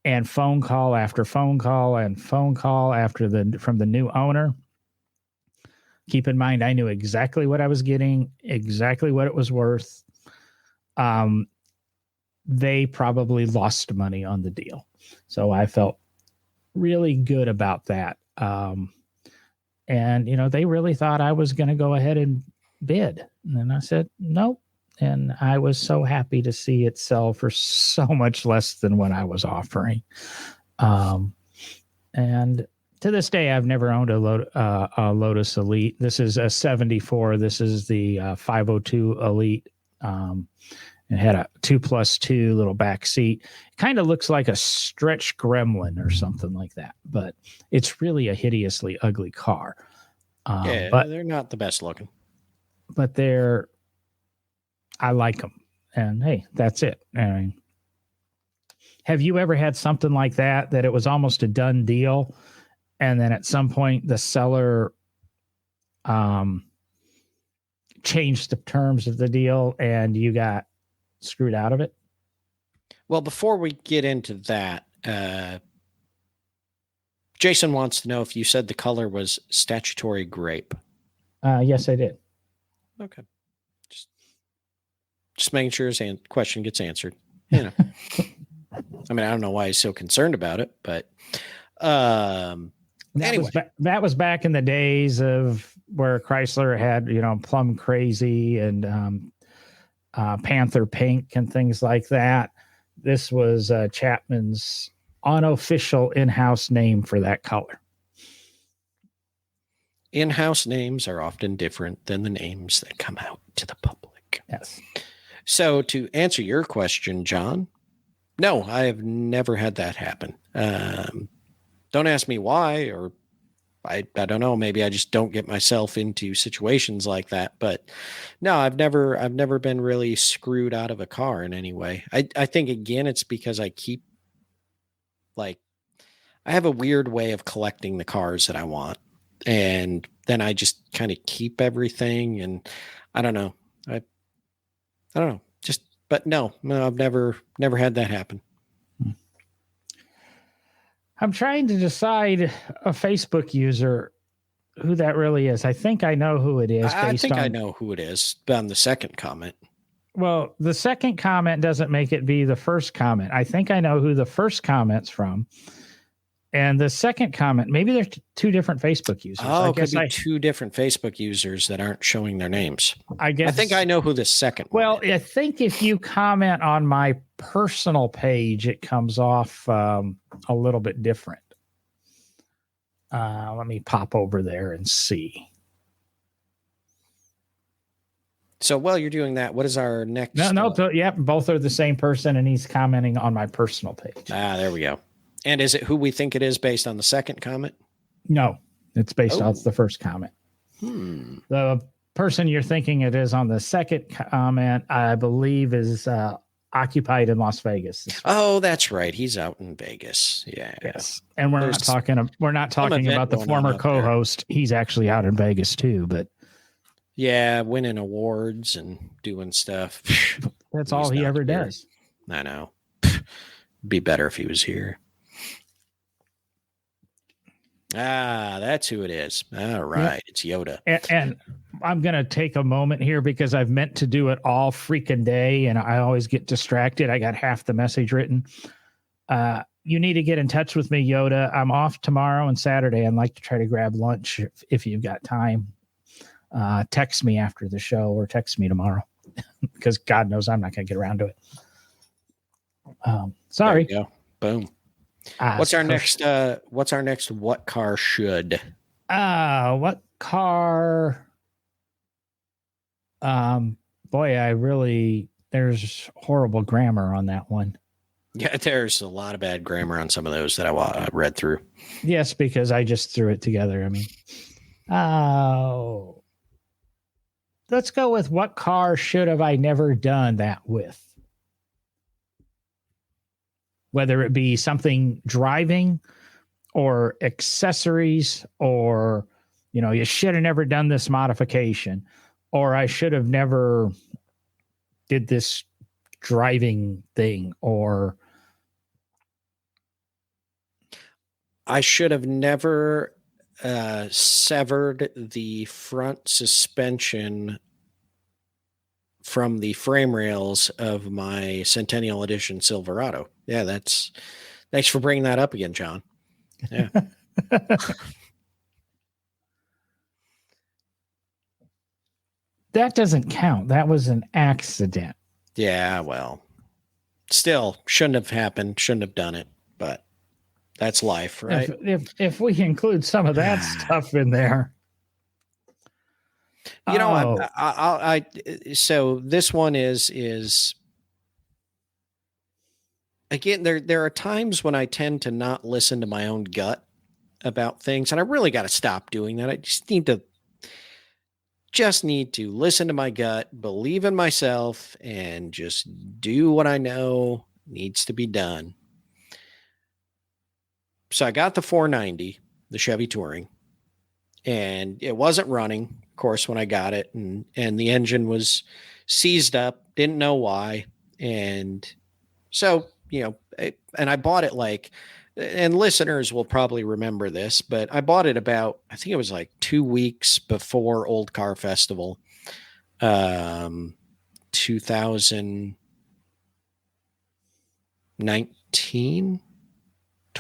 and phone call after phone call and phone call from the new owner. Keep in mind, I knew exactly what I was getting, exactly what it was worth. They probably lost money on the deal. So I felt really good about that. And, they really thought I was going to go ahead and bid. And I said, nope. And I was so happy to see it sell for so much less than what I was offering. And to this day, I've never owned a Lotus Elite. This is a 74. This is the 502 Elite. It had a 2+2 little back seat. It kind of looks like a stretch Gremlin or something like that, but it's really a hideously ugly car. But they're not the best looking. But I like them. And hey, that's it. I mean, have you ever had something like that it was almost a done deal, and then at some point the seller changed the terms of the deal and you got screwed out of it? Well, before we get into that, Jason wants to know if you said the color was statutory grape. Yes, I did. Okay. Just making sure his question gets answered. I mean, I don't know why he's so concerned about it, but anyway. That was back in the days of where Chrysler had, Plum Crazy and Panther Pink and things like that. This was Chapman's unofficial in-house name for that color. In-house names are often different than the names that come out to the public. Yes. So to answer your question, John, no, I have never had that happen. Don't ask me why, or I don't know. Maybe I just don't get myself into situations like that. But no, I've never been really screwed out of a car in any way. I think again, it's because I have a weird way of collecting the cars that I want, and then I just kind of keep everything. And I don't know. I don't know. But no, I've never had that happen. I'm trying to decide a Facebook user who that really is. I think I know who it is. I think I know who it is on the second comment. Well, the second comment doesn't make it be the first comment. I think I know who the first comment's from. And the second comment, maybe there's two different Facebook users. Oh, it could be two different Facebook users that aren't showing their names. I guess. I think I know who the second one is. I think if you comment on my personal page, it comes off a little bit different. Let me pop over there and see. So while you're doing that, what is our next? Both are the same person, and he's commenting on my personal page. There we go. And is it who we think it is based on the second comment? No, it's based on the first comment. The person you're thinking it is on the second comment, I believe, is occupied in Las Vegas. Oh, that's right. He's out in Vegas. Yeah. Yes. And we're not talking about the former co-host. He's actually out in Vegas too, but yeah, winning awards and doing stuff. That's all he ever does. I know. Be better if he was here. That's who it is. All right. It's Yoda. And I'm going to take a moment here because I've meant to do it all freaking day and I always get distracted. I got half the message written. You need to get in touch with me, Yoda. I'm off tomorrow and Saturday. I'd like to try to grab lunch if you've got time. Text me after the show or text me tomorrow because God knows I'm not going to get around to it. Sorry. There you go. Boom. What's our next? What car should? What car? Boy, there's horrible grammar on that one. Yeah, there's a lot of bad grammar on some of those that I read through. Yes, because I just threw it together. I mean, let's go with what car should have I never done that with? Whether it be something driving or accessories or, you should have never done this modification or I should have never did this driving thing or I should have never severed the front suspension from the frame rails of my Centennial Edition Silverado. Yeah, thanks for bringing that up again, John. Yeah. That doesn't count. That was an accident. Yeah, well, still shouldn't have happened, shouldn't have done it, but that's life, right? If we include some of that stuff in there. You know, so this one is again, there are times when I tend to not listen to my own gut about things, and I really got to stop doing that. I just need to listen to my gut, believe in myself, and just do what I know needs to be done. So I got the 490, the Chevy Touring, and it wasn't running, of course, when I got it, and the engine was seized up, didn't know why. And so, and I bought it like, and listeners will probably remember this, but I bought it about, I think it was like 2 weeks before Old Car Festival, 2019.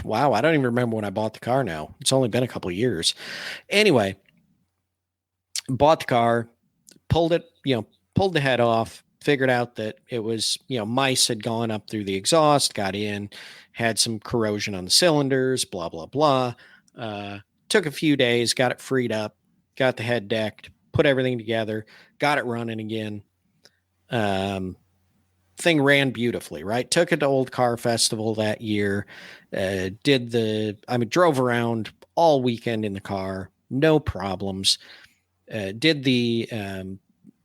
Wow, I don't even remember when I bought the car now. It's only been a couple of years. Anyway, bought the car, pulled the head off, figured out that it was, mice had gone up through the exhaust, got in, had some corrosion on the cylinders, blah, blah, blah. Took a few days, got it freed up, got the head decked, put everything together, got it running again. Thing ran beautifully, right? Took it to Old Car Festival that year. Drove around all weekend in the car, no problems. Did the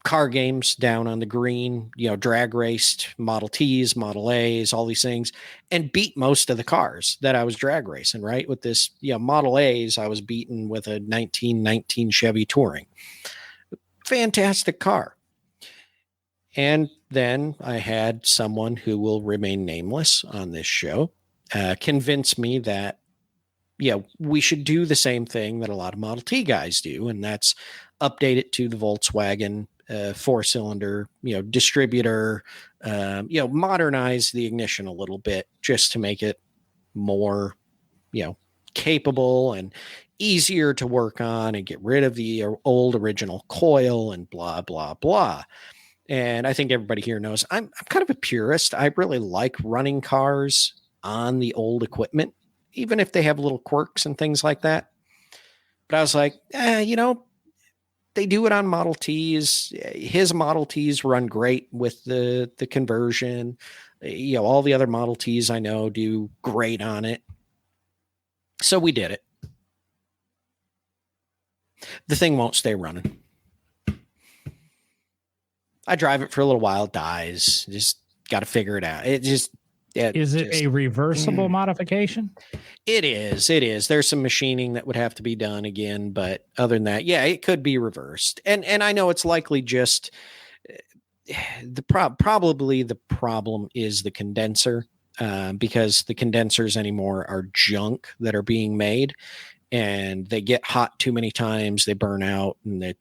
car games down on the green, drag raced Model Ts, Model As, all these things, and beat most of the cars that I was drag racing, right? With this, Model As, I was beaten with a 1919 Chevy Touring. Fantastic car. And then I had someone who will remain nameless on this show convince me that, we should do the same thing that a lot of Model T guys do, and that's update it to the Volkswagen 4-cylinder, distributor, modernize the ignition a little bit just to make it more, capable and easier to work on and get rid of the old original coil and blah, blah, blah. And I think everybody here knows I'm kind of a purist. I really like running cars on the old equipment, even if they have little quirks and things like that. But I was like, they do it on Model Ts. His Model Ts run great with the conversion. All the other Model Ts I know do great on it. So we did it. The thing won't stay running. I drive it for a little while, dies. Just got to figure it out. Is it a reversible modification? It is. There's some machining that would have to be done again, but other than that, yeah, it could be reversed. And I know it's likely just probably the problem is the condenser, because the condensers anymore are junk that are being made, and they get hot too many times, they burn out, and they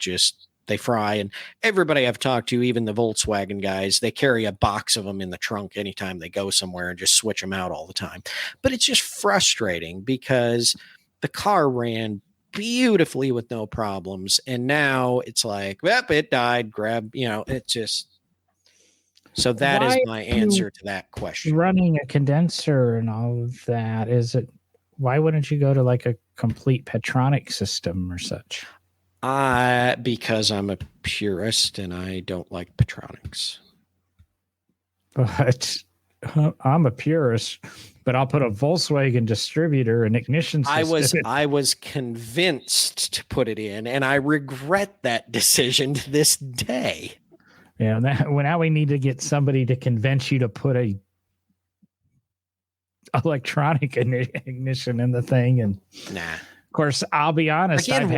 fry. And everybody I've talked to, even the Volkswagen guys, they carry a box of them in the trunk anytime they go somewhere and just switch them out all the time. But it's just frustrating because the car ran beautifully with no problems. And now it's like, well, it died, it just. So that is my answer to that question. Running a condenser and all of that, why wouldn't you go to like a complete Petronic system or such? Because I'm a purist and I don't like Petronics. But I'm a purist, but I'll put a Volkswagen distributor and ignition system. I was convinced to put it in, and I regret that decision to this day. Yeah, now we need to get somebody to convince you to put a electronic ignition in the thing, and nah. Of course, I'll be honest. Again,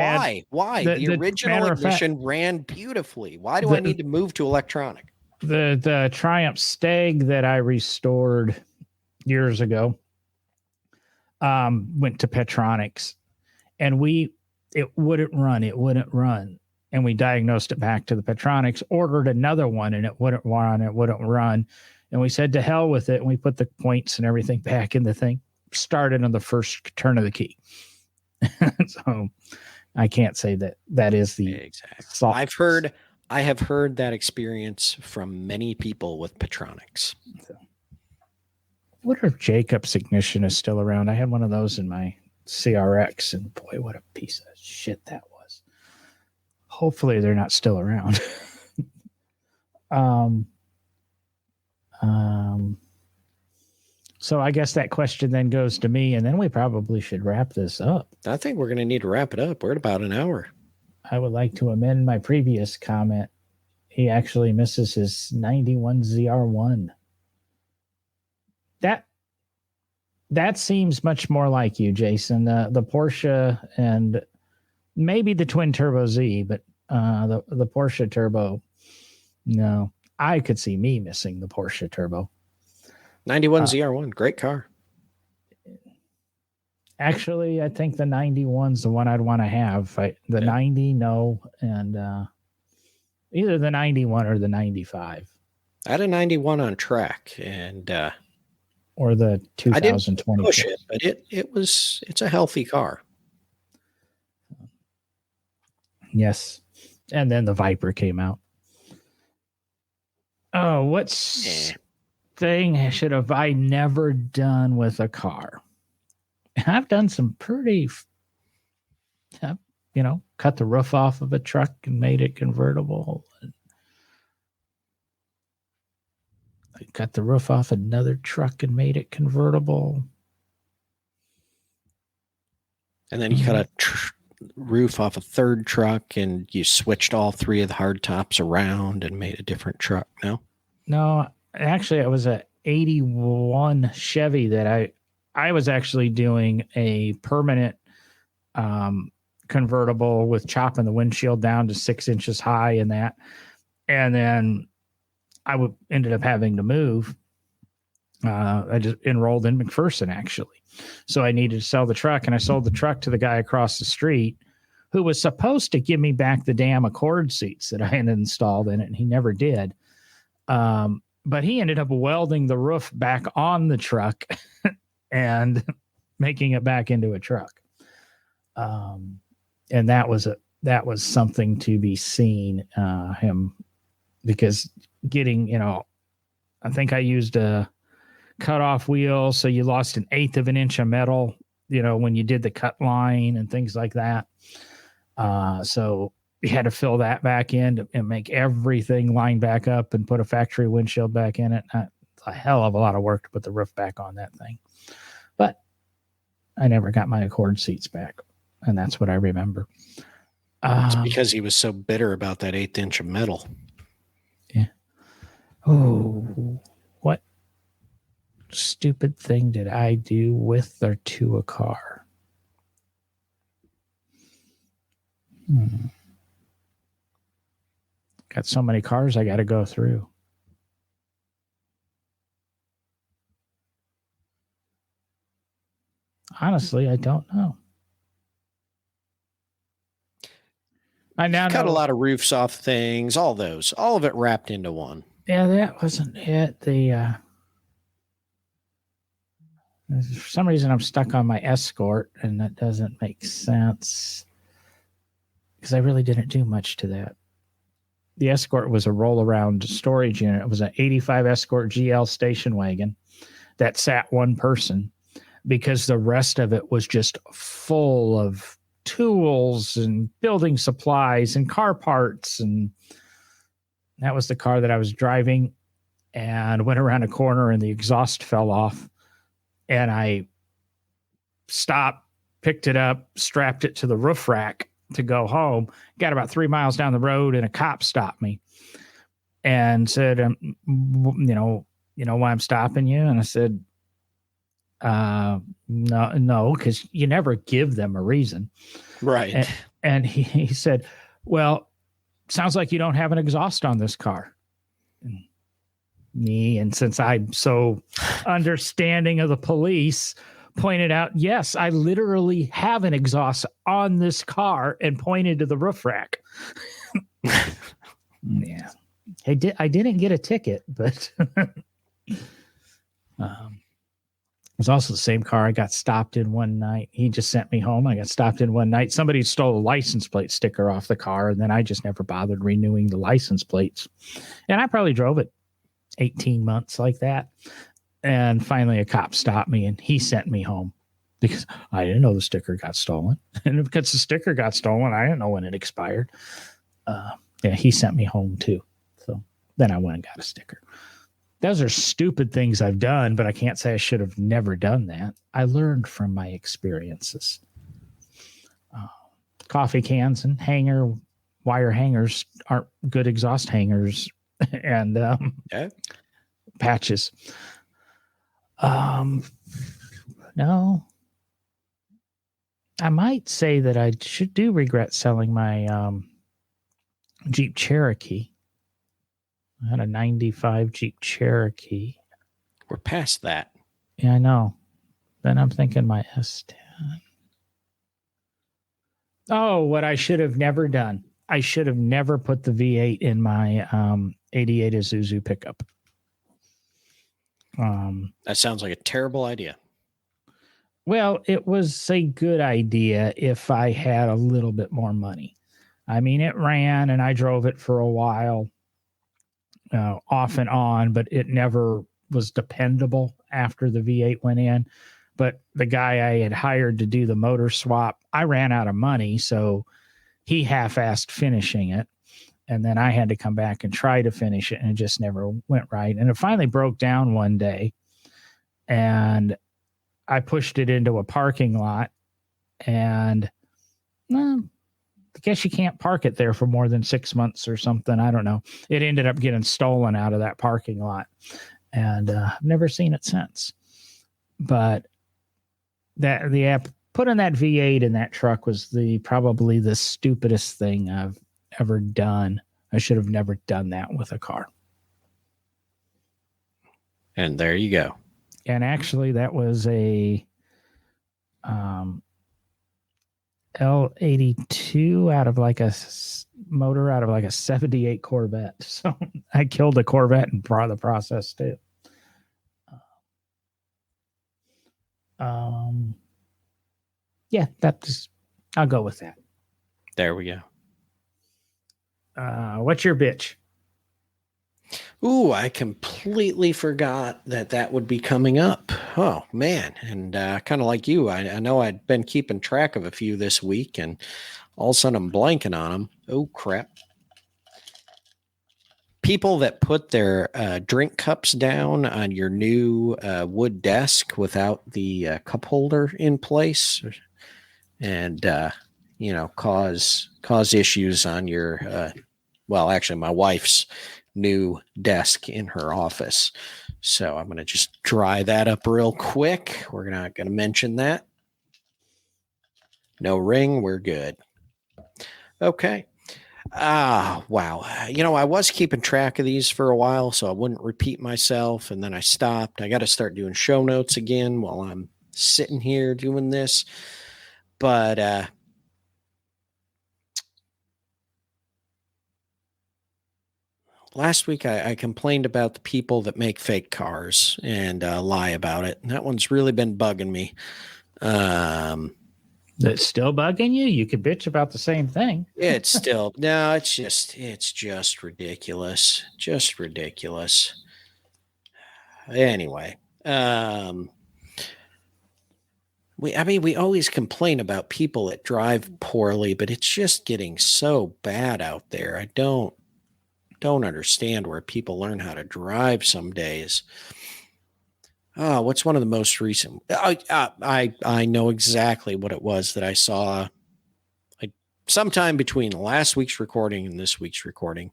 why? The original ignition ran beautifully. Why do I need to move to electronic? The Triumph Stag that I restored years ago went to Petronics, and it wouldn't run. And we diagnosed it back to the Petronics, ordered another one, and it wouldn't run. And we said, to hell with it. And we put the points and everything back in the thing. started on the first turn of the key. So I can't say that is the Exactly. soft. I have heard that experience from many people with Petronics. So, I wonder if Jacob's ignition is still around. I had one of those in my CRX, and boy, what a piece of shit that was. Hopefully they're not still around. So I guess that question then goes to me, and then we probably should wrap this up. I think we're going to need to wrap it up. We're at about an hour. I would like to amend my previous comment. He actually misses his 91 ZR1. That seems much more like you, Jason. The Porsche and maybe the twin turbo Z, but the Porsche turbo, no. I could see me missing the Porsche turbo. 91 ZR1, great car. Actually, I think the 91's the one I'd want to have. The 90, no, and either the 91 or the 95. I had a 91 on track, and or the 2020. I didn't push it, but it's a healthy car. Yes, and then the Viper came out. Oh, what thing should have I never done with a car? I've done some pretty, cut the roof off of a truck and made it convertible. I cut the roof off another truck and made it convertible. And then you cut a roof off a third truck and you switched all three of the hard tops around and made a different truck. No, actually, it was a 81 Chevy that I was actually doing a permanent convertible with chopping the windshield down to 6 inches high and that. And then I ended up having to move. I just enrolled in McPherson, actually. So I needed to sell the truck, and I sold the truck to the guy across the street who was supposed to give me back the damn Accord seats that I had installed in it, and he never did. But he ended up welding the roof back on the truck and making it back into a truck. And that was something to be seen, him, because getting, I think I used a cutoff wheel. So you lost 1/8 of an inch of metal, when you did the cut line and things like that. So you had to fill that back in and make everything line back up and put a factory windshield back in it. It's a hell of a lot of work to put the roof back on that thing. But I never got my Accord seats back. And that's what I remember. It's because he was so bitter about that 1/8 inch of metal. Yeah. Oh, what stupid thing did I do with or to a car? Got so many cars I got to go through. Honestly, I don't know. I now cut a lot of roofs off things, all of it wrapped into one. Yeah, that wasn't it. For some reason, I'm stuck on my Escort, and that doesn't make sense because I really didn't do much to that. The Escort was a roll-around storage unit. It was an 85 Escort GL station wagon that sat one person because the rest of it was just full of tools and building supplies and car parts. And that was the car that I was driving, and went around a corner and the exhaust fell off. And I stopped, picked it up, strapped it to the roof rack to go home. Got about 3 miles down the road, and a cop stopped me and said, "You know why I'm stopping you?" And I said, "No, because you never give them a reason." Right. And he said, "Well, sounds like you don't have an exhaust on this car." And since I'm so understanding of the police, pointed out, yes, I literally have an exhaust on this car, and pointed to the roof rack. Yeah. I didn't get a ticket, but was also the same car I got stopped in one night. He just sent me home. I got stopped in one night. Somebody stole a license plate sticker off the car, and then I just never bothered renewing the license plates. And I probably drove it 18 months like that. And finally, a cop stopped me, and he sent me home because I didn't know the sticker got stolen. And because the sticker got stolen, I didn't know when it expired. Yeah, he sent me home too. So then I went and got a sticker. Those are stupid things I've done, but I can't say I should have never done that. I learned from my experiences. Coffee cans and wire hangers aren't good exhaust hangers and patches. No, I might say that I do regret selling my Jeep Cherokee. I had a 95 Jeep Cherokee. We're past that. Yeah, I know. Then I'm thinking my S10. Oh, what I should have never done. I should have never put the V8 in my 88 Isuzu pickup. That sounds like a terrible idea. Well, it was a good idea if I had a little bit more money. I mean, it ran and I drove it for a while. Off and on, but it never was dependable after the V8 went in. But the guy I had hired to do the motor swap, I ran out of money, so he half-assed finishing it. And then I had to come back and try to finish it, and it just never went right. And it finally broke down one day, and I pushed it into a parking lot, and I guess you can't park it there for more than 6 months or something. I don't know. It ended up getting stolen out of that parking lot, and I've never seen it since. But putting that V8 in that truck was probably the stupidest thing I've ever done. I should have never done that with a car. And there you go. And actually, that was a L82 out of like a motor out of like a 78 Corvette. So I killed a Corvette and brought the process too. Yeah, I'll go with that. There we go. What's your bitch? Ooh, I completely forgot that would be coming up. Oh, man. And kind of like you, I know I'd been keeping track of a few this week, and all of a sudden I'm blanking on them. Oh, crap. People that put their drink cups down on your new wood desk without the cup holder in place and, cause issues on your, actually my wife's new desk in her office. So I'm going to just dry that up real quick. We're not going to mention that. No ring. We're good. Okay. Wow. I was keeping track of these for a while, so I wouldn't repeat myself. And then I stopped. I got to start doing show notes again while I'm sitting here doing this. But, last week, I complained about the people that make fake cars and lie about it. And that one's really been bugging me. That's still bugging you? You could bitch about the same thing. It's just ridiculous. Just ridiculous. Anyway, we always complain about people that drive poorly, but it's just getting so bad out there. I don't understand where people learn how to drive some days. Oh, what's one of the most recent? I know exactly what it was that I saw sometime between last week's recording and this week's recording.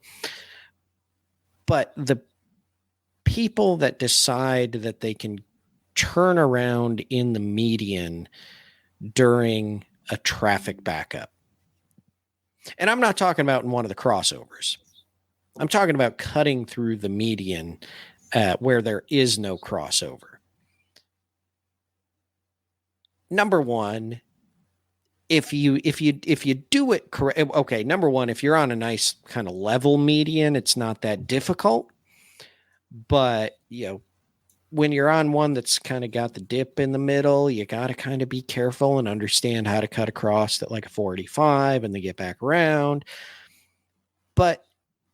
But the people that decide that they can turn around in the median during a traffic backup. And I'm not talking about in one of the crossovers. I'm talking about cutting through the median where there is no crossover. Number one, if you do it correct, okay. Number one, if you're on a nice kind of level median, it's not that difficult. But when you're on one that's kind of got the dip in the middle, you got to kind of be careful and understand how to cut across at like a 485 and then get back around. But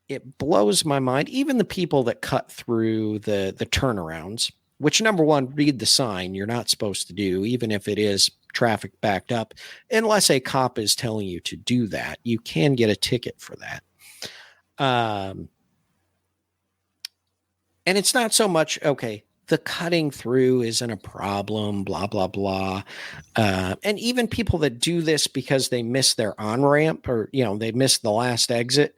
it blows my mind. Even the people that cut through the turnarounds, which number one, read the sign. You're not supposed to do, even if it is traffic backed up, unless a cop is telling you to do that. You can get a ticket for that. And it's not so much, okay, the cutting through isn't a problem, blah, blah, blah. And even people that do this because they miss their on-ramp or, they miss the last exit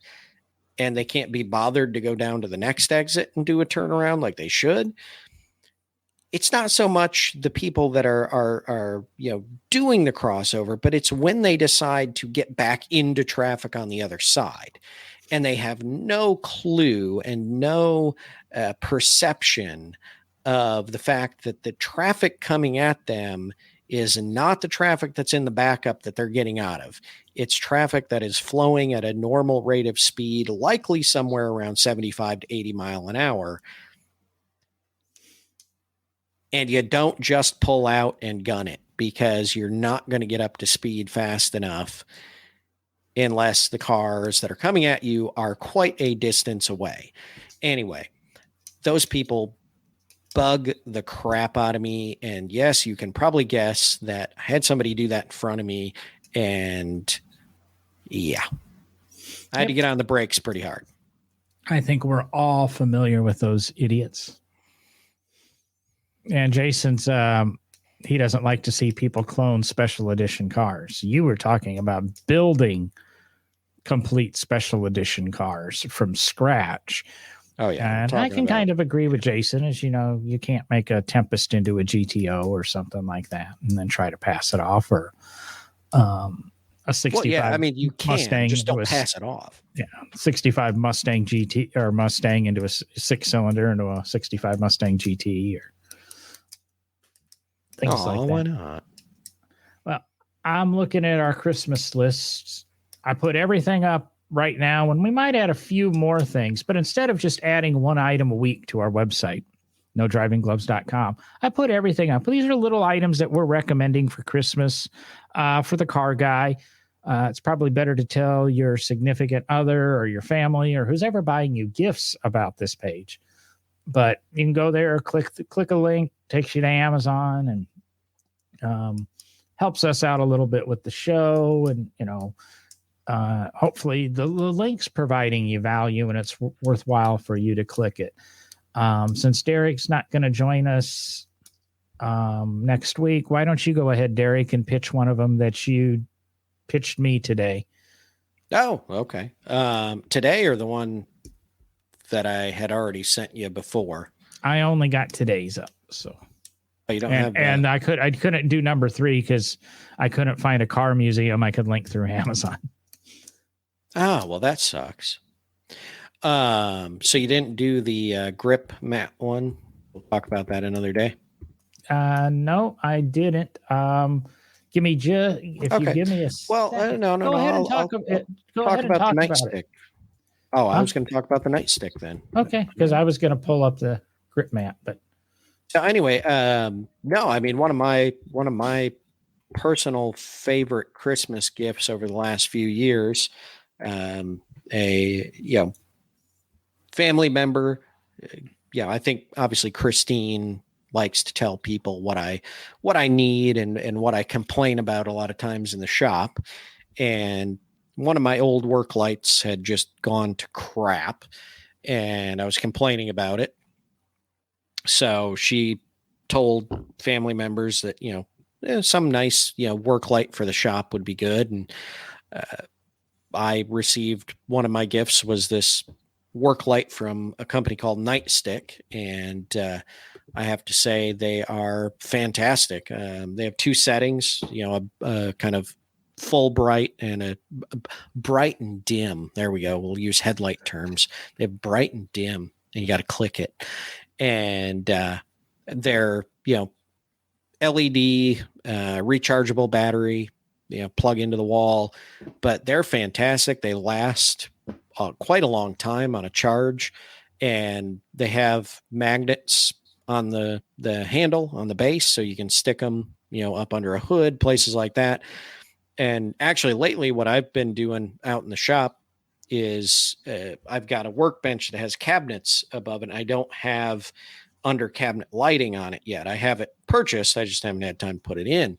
and they can't be bothered to go down to the next exit and do a turnaround like they should. It's not so much the people that are doing the crossover, but it's when they decide to get back into traffic on the other side and they have no clue and no perception of the fact that the traffic coming at them is not the traffic that's in the backup that they're getting out of. It's traffic that is flowing at a normal rate of speed, likely somewhere around 75 to 80 mile an hour. And you don't just pull out and gun it because you're not going to get up to speed fast enough unless the cars that are coming at you are quite a distance away. Anyway, those people bug the crap out of me. And yes, you can probably guess that I had somebody do that in front of me. And yeah, I had to get on the brakes pretty hard. I think we're all familiar with those idiots. And Jason's, he doesn't like to see people clone special edition cars. You were talking about building complete special edition cars from scratch. Oh, yeah. And I can kind of agree with Jason, as you can't make a Tempest into a GTO or something like that and then try to pass it off, or a 65. Well, yeah, I mean, you can Mustang just don't pass it off. Yeah, 65 Mustang GT or Mustang into a 6-cylinder into a 65 Mustang GT or things like that. Why not? Well, I'm looking at our Christmas lists. I put everything up right now, and we might add a few more things, but instead of just adding one item a week to our website, nodrivinggloves.com, I put everything up. These are little items that we're recommending for Christmas for the car guy. It's probably better to tell your significant other or your family or who's ever buying you gifts about this page. But you can go there, click a link, takes you to Amazon, and helps us out a little bit with the show. And, hopefully the link's providing you value and it's worthwhile for you to click it. Since Derek's not going to join us next week, why don't you go ahead, Derek, and pitch one of them that you pitched me today? Oh, okay. Today or the one that I had already sent you before? I only got today's up, so. Oh, you don't have that. And I couldn't do number 3 because I couldn't find a car museum I could link through Amazon. Oh, well, that sucks. So you didn't do the grip mat one? We'll talk about that another day. No, I didn't. Give me you give me a second. No. Go ahead and talk about the nightstick. it. Oh, I was going to talk about the nightstick then. Okay, because I was going to pull up the grip mat, but so anyway, no, I mean one of my personal favorite Christmas gifts over the last few years, a family member. I think obviously Christine likes to tell people what I need and what I complain about a lot of times in the shop. And one of my old work lights had just gone to crap and I was complaining about it. So she told family members that, some nice, work light for the shop would be good. And I received one of my gifts was this work light from a company called Nightstick. And I have to say they are fantastic. They have 2 settings, a kind of full bright and a bright and dim. There we go. We'll use headlight terms. They have bright and dim and you got to click it. And they're, LED, rechargeable battery, plug into the wall, but they're fantastic. They last quite a long time on a charge, and they have magnets on the handle on the base, so you can stick them, up under a hood, places like that. And actually, lately, what I've been doing out in the shop is I've got a workbench that has cabinets above it. I don't have under cabinet lighting on it yet. I have it purchased. I just haven't had time to put it in.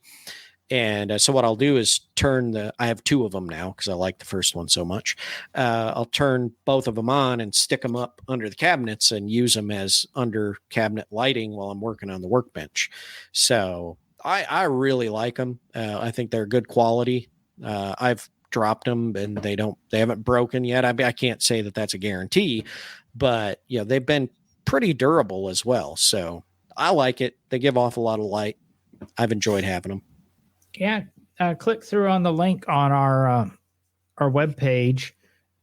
And so what I'll do is I have 2 of them now because I like the first one so much. I'll turn both of them on and stick them up under the cabinets and use them as under cabinet lighting while I'm working on the workbench. So I really like them. I think they're good quality. I've dropped them and they haven't broken yet. I can't say that that's a guarantee, but they've been pretty durable as well. So I like it. They give off a lot of light. I've enjoyed having them. Yeah, click through on the link on our webpage.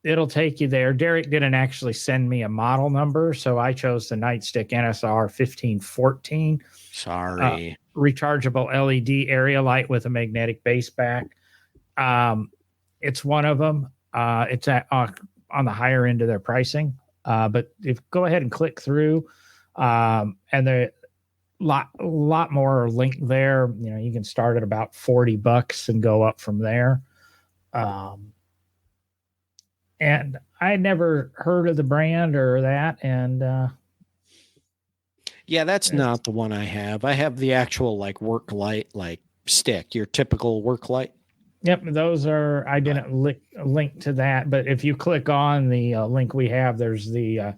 It'll take you there. Derek didn't actually send me a model number, so I chose the Nightstick NSR 1514. Sorry. Rechargeable LED area light with a magnetic base back. It's one of them. It's on the higher end of their pricing. But go ahead and click through, and the lot more link there. You can start at about $40 and go up from there. And I had never heard of the brand or that. And yeah, that's not the one I have. I have the actual work light, stick, your typical work light. Yep, those are. I didn't link to that, but if you click on the link we have, there's the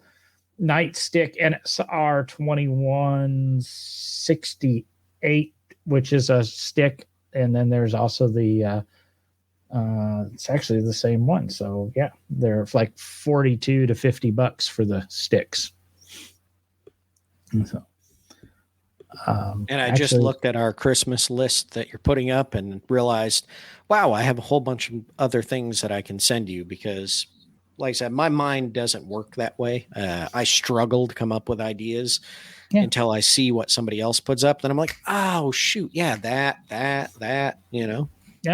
Nightstick NSR 2168, which is a stick, and then there's also the it's actually the same one. So yeah, they're like $42 to $50 for the sticks. So, and I just looked at our Christmas list that you're putting up and realized, wow, I have a whole bunch of other things that I can send you because, like I said, my mind doesn't work that way. I struggle to come up with ideas until I see what somebody else puts up. Then I'm like, oh shoot, yeah, that. Yeah,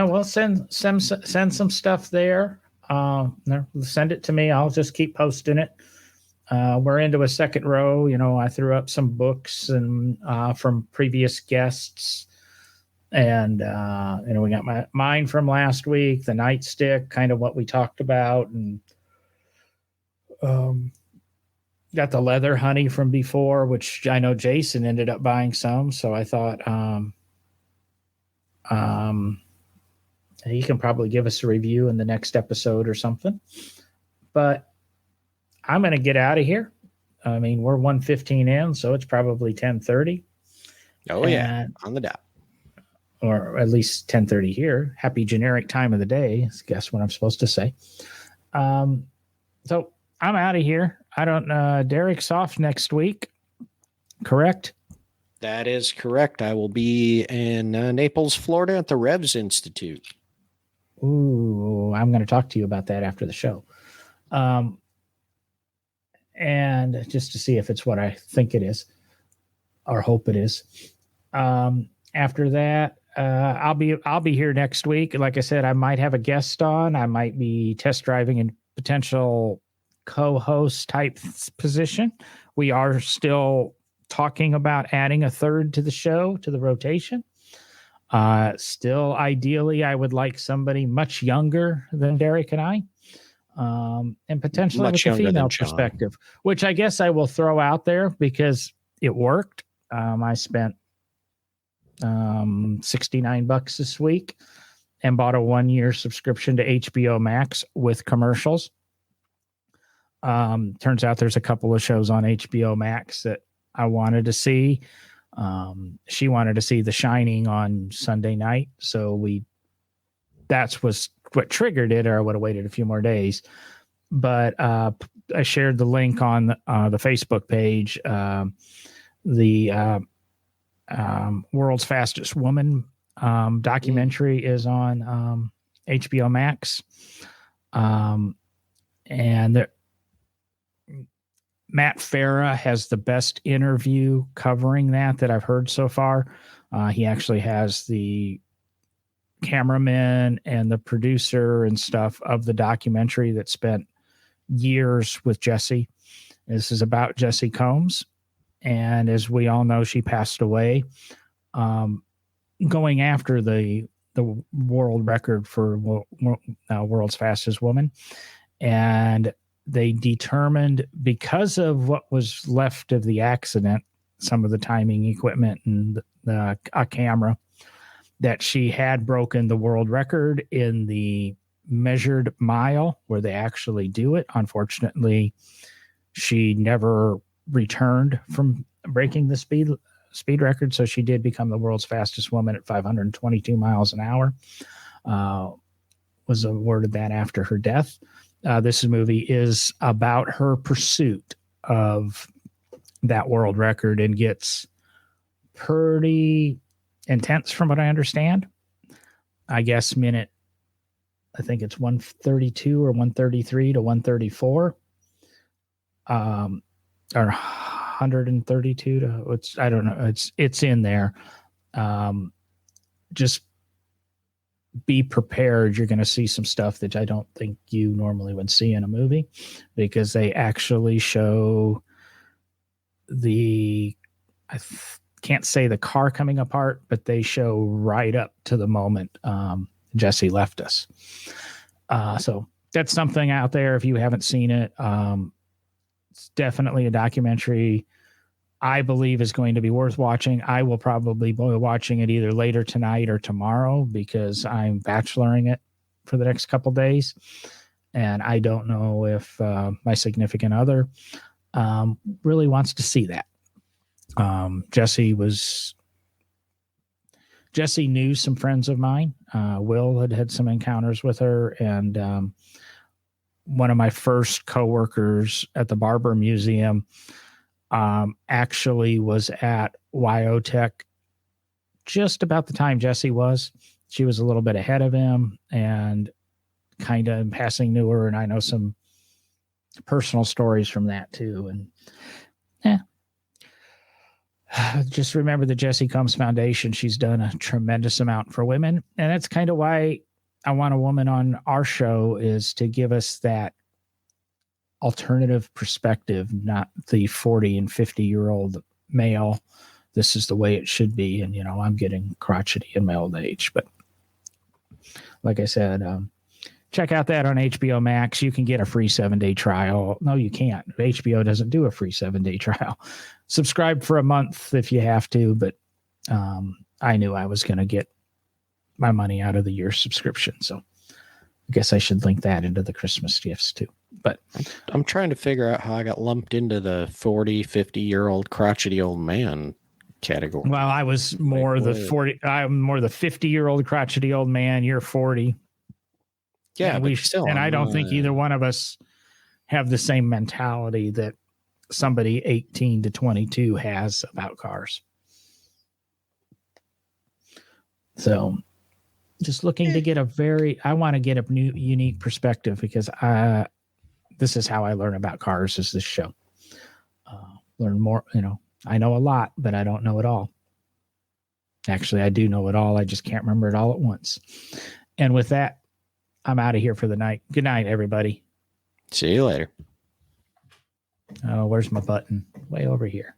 well, send some stuff there. Send it to me. I'll just keep posting it. We're into a second row. I threw up some books and from previous guests, and we got mine from last week, the Nightstick, kind of what we talked about, and got the leather honey from before, which I know Jason ended up buying some. So I thought he can probably give us a review in the next episode or something. But I'm going to get out of here. I mean, we're 1:15 in, so it's probably 10:30. Oh, yeah, on the dot. Or at least 10:30 here. Happy generic time of the day. Guess what I'm supposed to say. So I'm out of here. I don't know. Derek's off next week, correct? That is correct. I will be in Naples, Florida at the Revs Institute. Ooh, I'm going to talk to you about that after the show. And just to see if it's what I think it is or hope it is. After that, I'll be here next week. Like I said, I might have a guest on. I might be test driving in potential co-host type position. We are still talking about adding a third to the show, to the rotation. Still, ideally, I would like somebody much younger than Derek and I. And potentially much with a female perspective, which I guess I will throw out there because it worked. I spent $69 this week and bought a 1-year subscription to HBO Max with commercials. Turns out there's a couple of shows on HBO Max that I wanted to see. She wanted to see The Shining on Sunday night, so that's what triggered it, or I would have waited a few more days. But I shared the link on the Facebook page. The World's Fastest Woman documentary is on HBO Max. And Matt Farah has the best interview covering that I've heard so far. He actually has the cameraman and the producer and stuff of the documentary that spent years with Jesse. This is about Jesse Combs. And as we all know, she passed away going after the world record for world's fastest woman. And they determined, because of what was left of the accident, some of the timing equipment and a camera, that she had broken the world record in the measured mile where they actually do it. Unfortunately, she never returned from breaking the speed record, so she did become the world's fastest woman at 522 miles an hour. Was awarded that after her death. This movie is about her pursuit of that world record and gets pretty intense from what I understand. I guess I think it's 132 or 133 to 134. Or 132 to I don't know. It's in there. Just be prepared. You're going to see some stuff that I don't think you normally would see in a movie, because they actually show I can't say the car coming apart, but they show right up to the moment Jesse left us. So that's something out there if you haven't seen it. It's definitely a documentary I believe is going to be worth watching. I will probably be watching it either later tonight or tomorrow, because I'm bacheloring it for the next couple days. And I don't know if my significant other really wants to see that. Jesse knew some friends of mine. Will had some encounters with her, and one of my first coworkers at the Barber Museum actually was at Wyotech just about the time Jesse was. She was a little bit ahead of him, and kind of in passing knew her, and I know some personal stories from that too. And just remember the Jesse Combs Foundation. She's done a tremendous amount for women, and that's kind of why I want a woman on our show, is to give us that alternative perspective, not the 40 and 50-year-old male. This is the way it should be. And, I'm getting crotchety in my old age. But like I said, check out that on HBO Max. You can get a free 7-day trial. No, you can't. HBO doesn't do a free 7-day trial. Subscribe for a month if you have to. But I knew I was going to get my money out of the year subscription. So I guess I should link that into the Christmas gifts too. But I'm trying to figure out how I got lumped into the 40, 50-year-old crotchety old man category. Well, I was more I'm more the 50-year-old crotchety old man. You're 40. Yeah, and I don't think either one of us have the same mentality that somebody 18 to 22 has about cars. So just looking to get I want to get a new, unique perspective, because this is how I learn about cars, is this show. Learn more, I know a lot, but I don't know it all. Actually, I do know it all. I just can't remember it all at once. And with that, I'm out of here for the night. Good night, everybody. See you later. Oh, where's my button? Way over here.